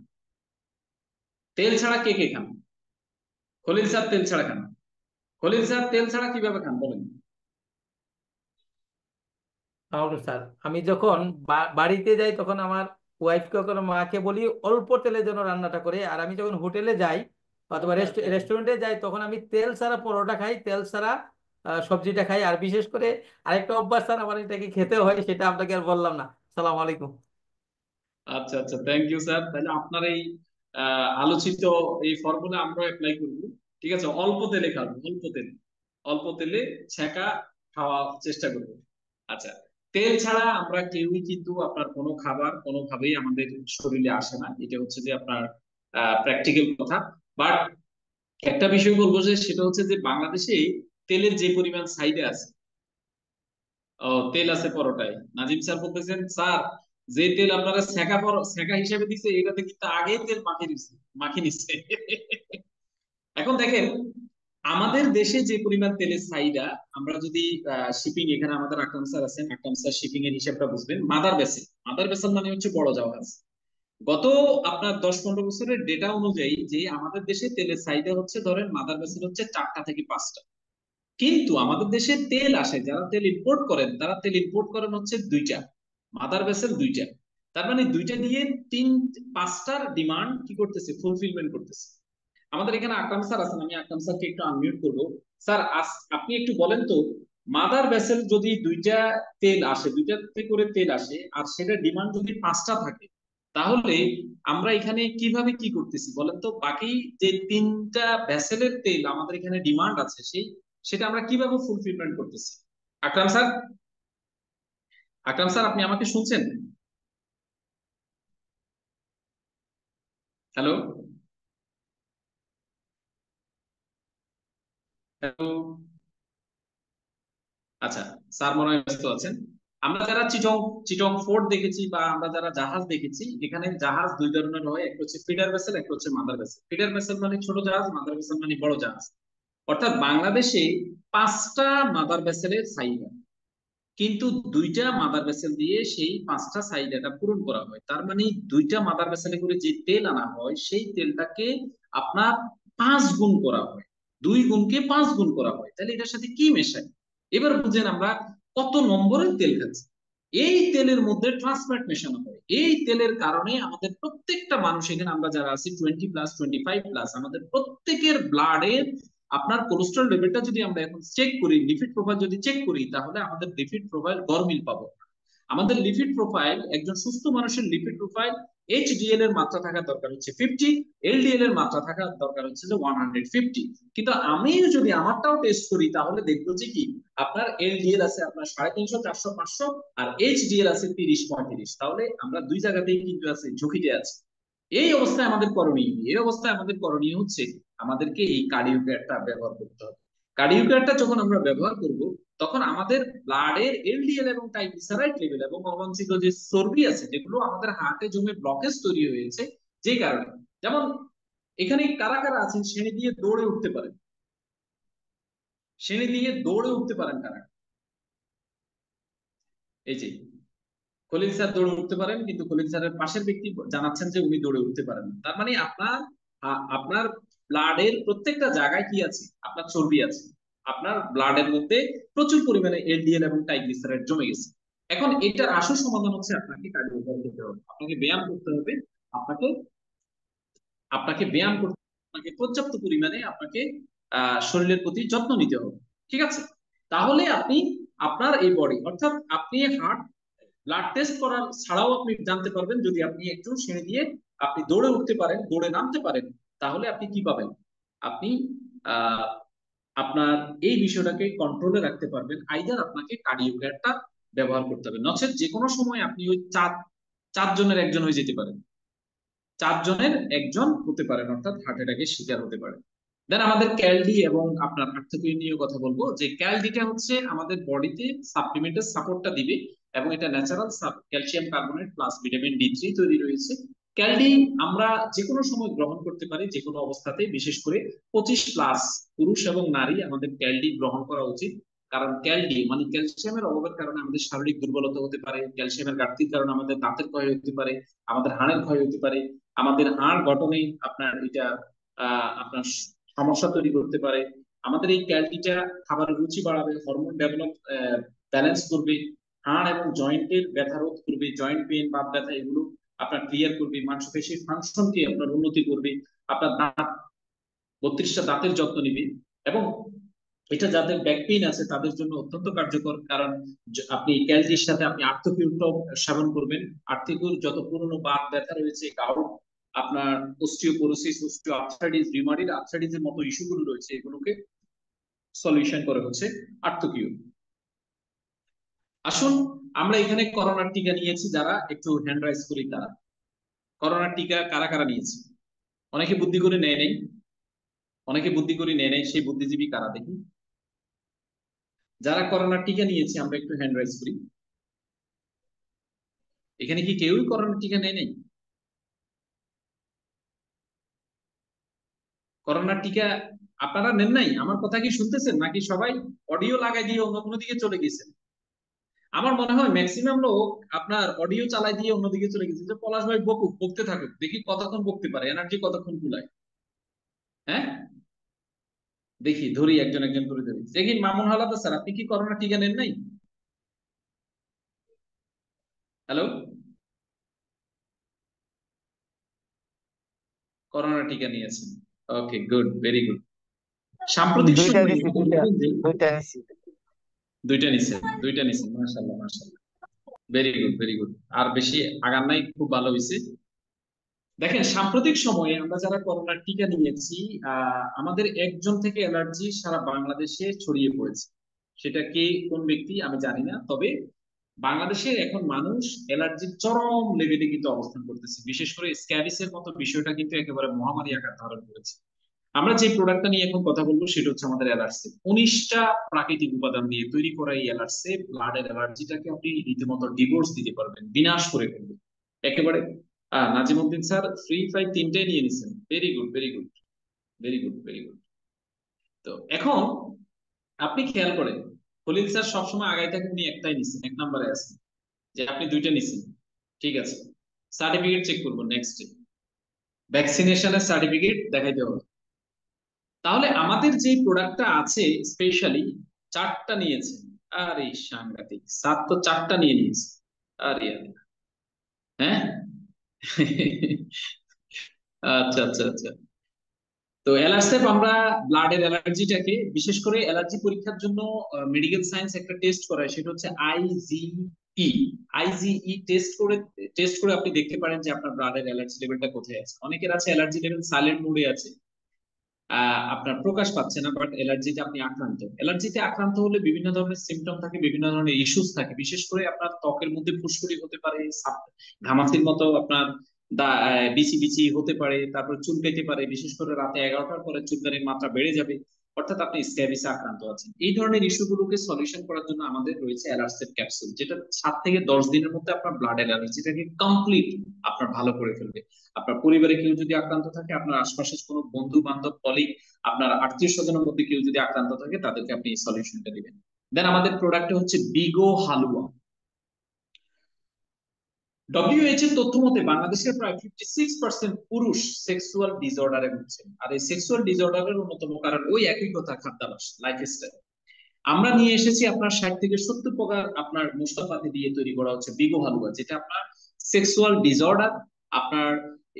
তেল ছাড়া কে কে খান? খলিল স্যার তেল ছাড়া খান। খলিল স্যার তেল ছাড়া কিভাবে খান বলেন? তাহলে স্যার আমি যখন বাড়িতে যাই তখন আমার ওয়াইফকে কোনো মাকে বলি অল্প তেলের জন্য রান্নাটা করে, আর আমি যখন হোটেলে যাই অথবা রেস্টুরেন্টে যাই তখন আমি তেল ছাড়া পরোটা খাই, তেল ছাড়া সবজিটা খাই। আর বিশেষ করে আরেকটা অভ্যাস স্যার আমার, এটাকে খেতে হয়, সেটা আপনাকে আর বললাম না। সালাম আলাইকুম। আচ্ছা আচ্ছা, থ্যাংক ইউ স্যার। তাহলে আপনার এই আলোচিত এই ফর্মুলা আমরা অ্যাপ্লাই করব। ঠিক আছে, অল্প তেলে খাবো, অল্প তেলে, অল্প তেলে ছেঁকা খাওয়ার চেষ্টা করব। আচ্ছা, তেল ছাড়া আমরা কেউই কিন্তু আপনার কোনো খাবার কোনোভাবেই আমাদের শরীরে আসে না, এটা হচ্ছে যে আপনার প্র্যাকটিক্যাল কথা। বাট একটা বিষয় বলবো যে সেটা হচ্ছে যে বাংলাদেশে তেলের যে পরিমাণ চাহিদা আছে, ও তেল আছে পরোটায়, নাজিম স্যার বলতেছেন স্যার যে তেল আপনারা সেকা হিসেবে দিচ্ছে, এটাতে কিন্তু আগেই তেল মাখিয়ে নিচ্ছে। এখন দেখেন, আমাদের দেশে যে পরিমাণ তেলের চাহিদা, আমরা যদি শিপিং, এখানে আমাদের আকরাম স্যার আছেন, আকরাম স্যার শিপিং এর হিসাবটা বুঝবেন। মাদার ভেসেল মানে হচ্ছে বড় জাহাজ। গত আপনার 10-15 বছরের ডেটা অনুযায়ী যে আমাদের দেশে তেলের চাহিদা হচ্ছে, ধরেন মাদার ভেসেল হচ্ছে 4টা থেকে 5টা। কিন্তু আমাদের দেশে তেল আসে, যারা তেল ইম্পোর্ট করেন তারা তেল ইম্পোর্ট করেন হচ্ছে 2টা, মাদার ভেসেল 2টা। তার মানে 2টা দিয়ে 5টার ডিমান্ড কি করতেছে, ফুলফিলমেন্ট করতেছে। আমাদের এখানে আকরাম স্যার আছেন, আমি আকরাম স্যারকে একটু আনমিউট করবো। স্যার, আপনি একটু বলেন তো, মাদার ভেসেল যদি 2টা তেল আসে, 2টাতে করে তেল আসে, আর সেটা ডিমান্ড যদি 5টা থাকে, তাহলে আমরা এখানে কিভাবে কি করতেছি বলেন তো? বাকি যে 3টা ভেসেলের তেল আমাদের এখানে ডিমান্ড আছে, সেটা আমরা কিভাবে ফুলফিলমেন্ট করতেছি? আকরাম স্যার, আকরাম স্যার, আপনি আমাকে শুনছেন? হ্যালো? হ্যালো? আচ্ছা, স্যার মনে হয় ব্যস্ত আছেন। আমরা যারা চিটং চিটং ফোর্ট দেখেছি, বা আমরা যারা জাহাজ দেখেছি, এখানে জাহাজ দুই ধরনের হয়, একটা হচ্ছে ফিডার ভেসেল, একটা হচ্ছে মাদার ভেসেল। ফিডার ভেসেল মানে ছোট জাহাজ, মাদার ভেসেল মানে বড় জাহাজ। অর্থাৎ বাংলাদেশে 5টা মাদার ভেসেলের চাহিদা, কিন্তু 2টা মাদার ভেসেল দিয়ে সেই 5টা চাহিদাটা পূরণ করা হয়। তার মানে 2টা মাদার ভেসেলে করে যে তেল আনা হয়, সেই তেলটাকে আপনার 5 গুণ করা হয়, 2 গুণকে 5 গুণ করা হয়। তাহলে এটার সাথে কি মেশায়? এবার বুঝেন আমরা কত নম্বরের তেল খাচ্ছি। এই তেলের মধ্যে ট্রান্সফ্যাট মেশানো হয়। এই তেলের কারণে আমাদের প্রত্যেকটা মানুষ, এখানে আমরা যারা আছি 20+, 25+, আমাদের প্রত্যেকের ব্লাডের আপনার কোলেস্ট্রল লেভেলটা যদি আমরা এখন চেক করি, লিপিড প্রোফাইল যদি চেক করি, তাহলে আমাদের লিপিড প্রোফাইল গরমিল পাবো। আমাদের লিপিড প্রোফাইল, একজন সুস্থ মানুষের লিপিড প্রোফাইল, এইচডিএল এর মাত্রা থাকা দরকার হচ্ছে 50, এলডিএল এর মাত্রা থাকা দরকার হচ্ছে যে 150। কিন্তু আমি যদি আমারটাও টেস্ট করি, তাহলে দেখবো যে কি, আপনার এলডিএল আছে আপনার 350, 400, 500, আর এইচডিএল আছে 30, 35। তাহলে আমরা দুই জায়গাতেই কিন্তু আছে, ঝুঁকিতে আছে। এই অবস্থায় আমাদের করণীয় কি? এই অবস্থায় আমাদের করণীয় হচ্ছে আমাদেরকে এই কার্ডিও কেয়ারটা ব্যবহার করতে হবে। কার্ডিও কেয়ারটা যখন আমরা ব্যবহার করব, তখন আমাদের ব্লাডের এলডিএল এবং ট্রাইগ্লিসারাইড লেভেল এবং অবাঞ্ছিত যে চর্বি আছে, যেগুলো আমাদের হার্টে জমে ব্লকেজ তৈরি হয়েছে, যে কারণে, যেমন এখানে কারা কারা আছেন সিঁড়ি দিয়ে দৌড়ে উঠতে পারেন? সিঁড়ি দিয়ে দৌড়ে উঠতে পারেন কারা? এই যে খলিল স্যার দৌড়ে উঠতে পারেন, কিন্তু খলিল স্যারের পাশের ব্যক্তি জানাচ্ছেন যে উনি দৌড়ে উঠতে পারেন না। তার মানে আপনার ব্লাডের প্রত্যেকটা জায়গায় কি আছে, আপনার চর্বি আছে। আপনার ব্লাডের মধ্যে প্রচুর পরিমাণে এলডিএল এবং ট্রাইগ্লিসারাইড জমে গেছে। এখন এটার আসল সমাধান হচ্ছে আপনাকে কার্ডিওভাস্কুলার খেতে হবে, আপনাকে ব্যায়াম করতে হবে, আপনাকে আপনাকে ব্যায়াম করতে হবে, আপনাকে পর্যাপ্ত পরিমাণে আপনাকে শরীরের প্রতি যত্ন নিতে হবে। ঠিক আছে? তাহলে আপনি আপনার এই বডি, অর্থাৎ আপনি হার্ট ব্লাড টেস্ট করার ছাড়াও আপনি জানতে পারবেন, যদি আপনি একটু সিঁড়ি দিয়ে আপনি দৌড়ে উঠতে পারেন, দৌড়ে নামতে পারেন, তাহলে আপনি কি পাবেন? আপনি আহ আপনার এই বিষয়টাকে কন্ট্রোলে রাখতে পারবেন। আইদার আপনাকে কার্ডিও কেয়ারটা ব্যবহার করতে হবে, নচেত যে কোনো সময় আপনি ওই 4জনের একজন হয়ে যেতে পারেন, 4জনের একজন হতে পারেন, অর্থাৎ হার্ট অ্যাটাকের শিকার হতে পারেন। দেন আমাদের ক্যালডি এবং আপনার আর্থোকুইন নিয়ে কথা বলবো, যে ক্যালডিটা হচ্ছে আমাদের বডিতে সাপ্লিমেন্টের সাপোর্টটা দিবে, এবং এটা natural calcium carbonate plus vitamin D three তৈরি রয়েছে। ক্যালডি আমরা যে কোনো সময় গ্রহণ করতে পারি, যে কোনো অবস্থাতে, বিশেষ করে 25+, পুরুষ এবং নারী, আমাদের ক্যালডি গ্রহণ করা উচিত। কারণ ক্যালডি মানে ক্যালসিয়ামের অভাবের কারণে আমাদের শারীরিক দুর্বলতা হতে পারে, ক্যালসিয়ামের ঘাটতির কারণে আমাদের দাঁতের ক্ষয় হতে পারে, আমাদের হাড়ের ক্ষয় হতে পারে, আমাদের হাড় গঠনে আপনার এটা আপনার সমস্যা তৈরি করতে পারে। আমাদের এই ক্যালসিটা খাবারের রুচি বাড়াবে, হরমোন ডেভেলপ ব্যালেন্স করবে, হাড় এবং জয়েন্টের ব্যথা রোধ করবে, জয়েন্ট পেন, বাত ব্যথা, এগুলো আপনার ক্লিয়ার করবে, মাংসপেশির ফাংশনকে আপনার উন্নতি করবে, আপনার দাঁত, 32টা দাঁতের যত্ন নিবে। এবং এটা যাদের ব্যাক পেইন আছে তাদের জন্য অত্যন্ত কার্যকর, কারণ আপনি ক্যালসির সাথে আপনি আর্থোকিউটাও সেবন করবেন। আর্থিকুর যত পুরনো বাত ব্যথা রয়েছে, গাউট, আপনার অস্টিওপোরোসিস, অস্টিও আর্থ্রাইটিস, রিউমাটয়েড আর্থ্রাইটিসের মতো ইস্যুগুলো রয়েছে, এগুলোকে সলিউশন করে হচ্ছে আর্থোকিউ। আসুন, আমরা এখানে করোনার টিকা নিয়েছি, যারা একটু হ্যান্ড রাইজ করি, তারা করোনার টিকা কারা কারা নিয়েছে? অনেকে বুদ্ধি করে নেয় নাই, অনেকে বুদ্ধি করে নেয় নাই, সেই বুদ্ধিজীবী কারা দেখি? যারা করোনার টিকা নিয়েছে আমরা একটু হ্যান্ড রাইজ করি। এখানে কি কেউই করোনা টিকা নেয় নাই? করোনার টিকা আপনারা নেন নাই? আমার কথা কি শুনতেছেন নাকি সবাই অডিও লাগাই দিয়ে অন্য কোনো দিকে চলে গেছেন? আমার মনে হয় ম্যাক্সিমাম লোক আপনার অডিও চালাই দিয়ে অন্যদিকে চলে গেছে, যে পলাশ ভাই বকুক, বকতে থাকুক, দেখি কতক্ষণ বকতে পারে, এনার্জি কতক্ষণ কুলায়। হ্যাঁ, দেখি ধরি একজন একজন করে ধরি। দেখি মামুন হালাদার স্যার, আপনি কি করোনা টিকা নেন নাই? হ্যালো, করোনা টিকা নিয়েছেন? ওকে, গুড, ভেরি গুড। সাম্প্রতিক দুইটা সময়ে দিছি, আপনি দুইটা দেখবেন যে দুইটা দিছি। দুইটা নিছেন, দুইটা নিছেন, মাশাআল্লাহ মাশাআল্লাহ, ভেরি গুড ভেরি গুড। আর বেশি আগান নাই, খুব ভালো হয়েছে। দেখেন, সাম্প্রতিক সময়ে আমরা যারা করোনার টিকা নিয়েছি, আমাদের একজন থেকে অ্যালার্জি সারা বাংলাদেশে ছড়িয়ে পড়েছে। সেটা কে, কোন ব্যক্তি আমি জানি না, তবে বাংলাদেশে এখন মানুষ অ্যালার্জির চরম লেভেলে কিন্তু অবস্থান করতেছে। বিশেষ করে স্ক্যাবিসের মতো বিষয়টা কিন্তু একেবারে মহামারী আকার ধারণ করেছে। আমরা যে প্রোডাক্টটা নিয়ে এখন কথা বলবো সেটা হচ্ছে আমাদের অ্যালার্জি। 19টা প্রাকৃতিক উপাদান দিয়ে তৈরি করা এই অ্যালার্জি ব্লাডের অ্যালার্জিটাকে আপনি রীতিমতো ডিভোর্স দিতে পারবেন, বিনাশ করে ফেলবেন একেবারে। নাজিমউদ্দিন স্যার ফ্রি ফাই তিনটাই নিয়ে নিছেন, very good very good very good very good. তো এখন আপনি খেয়াল করেন, খলিল স্যার সবসময় আগাই থাকেন, উনি একটাই নিছেন, এক নম্বরে আছেন, যে আপনি দুইটা নিছেন। ঠিক আছে, সার্টিফিকেট চেক করবো নেক্সট ডে, ভ্যাকসিনেশনের সার্টিফিকেট দেখাইতে হবে। তাহলে আমাদের যে প্রোডাক্টটা আছে স্পেশালি, চারটা নিয়েছে। আরে সাংঘাতিক, সাত তো চারটা নিয়ে নিয়েছে। আরে আরে, হ্যাঁ। আচ্ছা আচ্ছা আচ্ছা। তো অ্যালার্সেপ আমরা ব্লাডের অ্যালার্জিটাকে, বিশেষ করে অ্যালার্জি পরীক্ষার জন্য মেডিকেল সায়েন্স একটা টেস্ট করায়, সেটা হচ্ছে আইজিই। আইজিই টেস্ট করে আপনি দেখতে পারেন যে আপনার ব্লাডের অ্যালার্জি লেভেলটা কোথায় আছে। অনেকের আছে অ্যালার্জি লেভেল সাইলেন্ট মোডে আছে, আপনার প্রকাশ পাচ্ছে না, বাট অ্যালার্জিতে আপনি আক্রান্ত। অ্যালার্জিতে আক্রান্ত হলে বিভিন্ন ধরনের সিমটম থাকে, বিভিন্ন ধরনের ইস্যুস থাকে। বিশেষ করে আপনার ত্বকের মধ্যে ফুসকুড়ি হতে পারে, ঘামাচির মতো আপনার বিচি বিচি হতে পারে, তারপর চুলকাইতে পারে, বিশেষ করে রাতে 11টার পরে চুলকানির মাত্রা বেড়ে যাবে, অর্থাৎ আপনি স্ক্যাবিসে আক্রান্ত আছেন। এই ধরনের ইস্যুগুলোকে সলিউশন করার জন্য আমাদের রয়েছে অ্যালার্সেপ ক্যাপসুল, যেটা 7 থেকে 10 দিনের মধ্যে আপনার ব্লাড অ্যালার্জিটাকে কমপ্লিট আপনার ভালো করে ফেলবে। আপনার পরিবারে কেউ যদি আক্রান্ত থাকে, আপনার আশপাশের কোনো বন্ধু বান্ধব কলিগ, আপনার আত্মীয় স্বজনের মধ্যে কেউ যদি আক্রান্ত থাকে, তাদেরকে আপনি এই সলিউশনটা দিবেন। দেন আমাদের প্রোডাক্টে হচ্ছে বিগো হালুয়া। ডব্লিউএইচ এর তথ্য মতে বাংলাদেশের প্রায় 56% পুরুষ সেক্সুয়াল ডিসঅর্ডারে ভুগছেন। আর এই সেক্সুয়াল ডিসঅর্ডারের অন্যতম কারণ ওই একই কথা, খাদ্যাভ্যাস, লাইফস্টাইল। আমরা নিয়ে এসেছি আপনার 60 থেকে 70 প্রকার আপনার মশলাপাতি দিয়ে তৈরি করা হচ্ছে বিগো হালুয়া, যেটা আপনার সেক্সুয়াল ডিসঅর্ডার, আপনার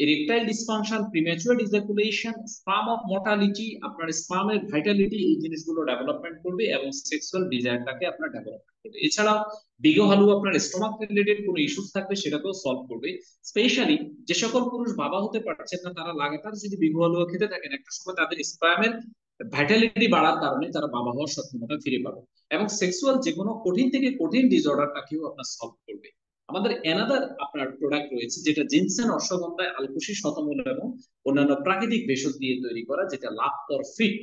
erectile dysfunction, premature ejaculation, sperm of mortality, আপনার স্পামের ভাইটালিটি, এই জিনিসগুলো ডেভেলপমেন্ট করবে এবং সেক্সুয়াল ডিজায়ারটাকে আপনার ডেভেলপমেন্ট করবে। এছাড়াও বিগো হালুয়া আপনার স্টোমাক রিলেটেড কোনো ইস্যুস থাকলে সেটাকেও সলভ করবে। স্পেশালি যে সকল পুরুষ বাবা হতে পারছেন না, তারা লাগাতার যদি বিগো হালুয়া খেতে থাকেন, একটা সময় তাদের স্পামের ভাইটালিটি বাড়ার কারণে তারা বাবা হওয়ার সক্ষমতা ফিরে পাবে এবং সেক্সুয়াল যে কোনো কঠিন থেকে কঠিন ডিসঅর্ডারটাকেও আপনার সলভ করবে। আমাদের এনাদার আপনার প্রোডাক্ট রয়েছে, যেটা জিনসেন, অশ্বগন্ধা, আলকুশি, শতমূল এবং অন্যান্য প্রাকৃতিক ভেষজ দিয়ে তৈরি করা, যেটা লাভ ফর ফিট,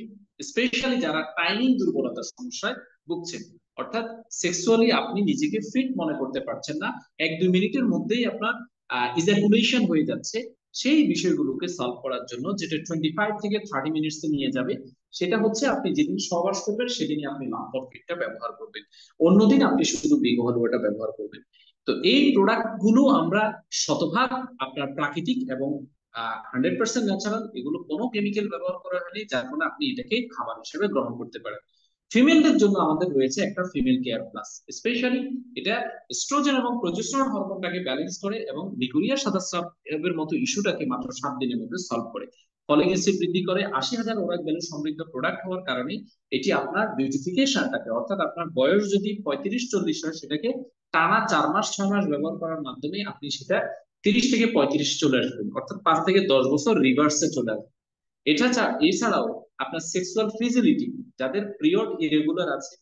স্পেশালি যারা টাইমিং দুর্বলতার সমস্যায় ভুগছেন, অর্থাৎ সেক্সুয়ালি আপনি নিজেকে ফিট মনে করতে পারছেন না, 1-2 মিনিটের মধ্যেই আপনার ইজাকুলেশন হয়ে যাচ্ছে, সেই বিষয়গুলোকে সলভ করার জন্য, যেটা 25 থেকে 30 মিনিটস নিয়ে যাবে, সেটা হচ্ছে আপনি যেদিন সহবাস করবেন সেদিনই আপনি লাম্পর ফিটটা ব্যবহার করবেন, অন্যদিন আপনি শুধু বিগো হালুয়াটা ব্যবহার করবেন। তো এই প্রোডাক্ট গুলো আমরা শতভাগ আপনার প্রাকৃতিক এবং 100% ন্যাচারাল, এগুলো কোনো কেমিক্যাল ব্যবহার করা হয়নি, যার ফলে আপনি এটাকে খাবার হিসেবে গ্রহণ করতে পারেন। ফিমেলদের জন্য আমাদের রয়েছে একটা ফিমেল কেয়ার প্লাস, স্পেশালি এটা এস্ট্রোজেন এবং প্রজেস্টেরন হরমোনটাকে ব্যালেন্স করে এবং লিকুরিয়া সাদাস্রাবের মতো ইস্যুটাকে মাত্র 7 দিনের মধ্যে সলভ করে, ফলিক অ্যাসিড বৃদ্ধি করে। 80,000 ওরাক ভ্যালু সমৃদ্ধ প্রোডাক্ট হওয়ার কারণে এটি আপনার বিউটিফিকেশনটাকে, অর্থাৎ আপনার বয়স যদি 35-40 হয়, সেটাকে টানা 4 মাস 6 মাস ব্যবহার করার মাধ্যমে আপনি সেটা 30 থেকে 35 চলে আসবেন, অর্থাৎ 5 থেকে 10 বছর রিভার্সে চলে আসবেন। এছাড়াও আপনার সেক্সুয়াল ফিজিলিটি, যাদের পিরিয়ড ইরেগুলার আছে,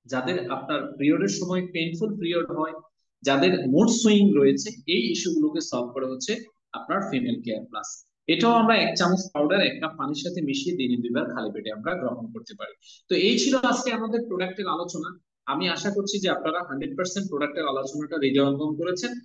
যাদের আপনার পিরিয়ডের সময় পেইনফুল পিরিয়ড হয়, যাদের মুড সুইং রয়েছে, এই ইস্যুগুলোকে সলভ করা হচ্ছে আপনার ফিমেল কেয়ার প্লাস। এটাও আমরা 1 চামচ পাউডার 1 কাপ পানির সাথে মিশিয়ে দিনে 2 বার খালি পেটে আমরা গ্রহণ করতে পারি। তো এই ছিল আজকে আমাদের প্রোডাক্টের আলোচনা। আমি আশা করছি যে আপনারা 100% প্রোডাক্টের আলোচনাটা হৃদয়ঙ্গম করেছেন।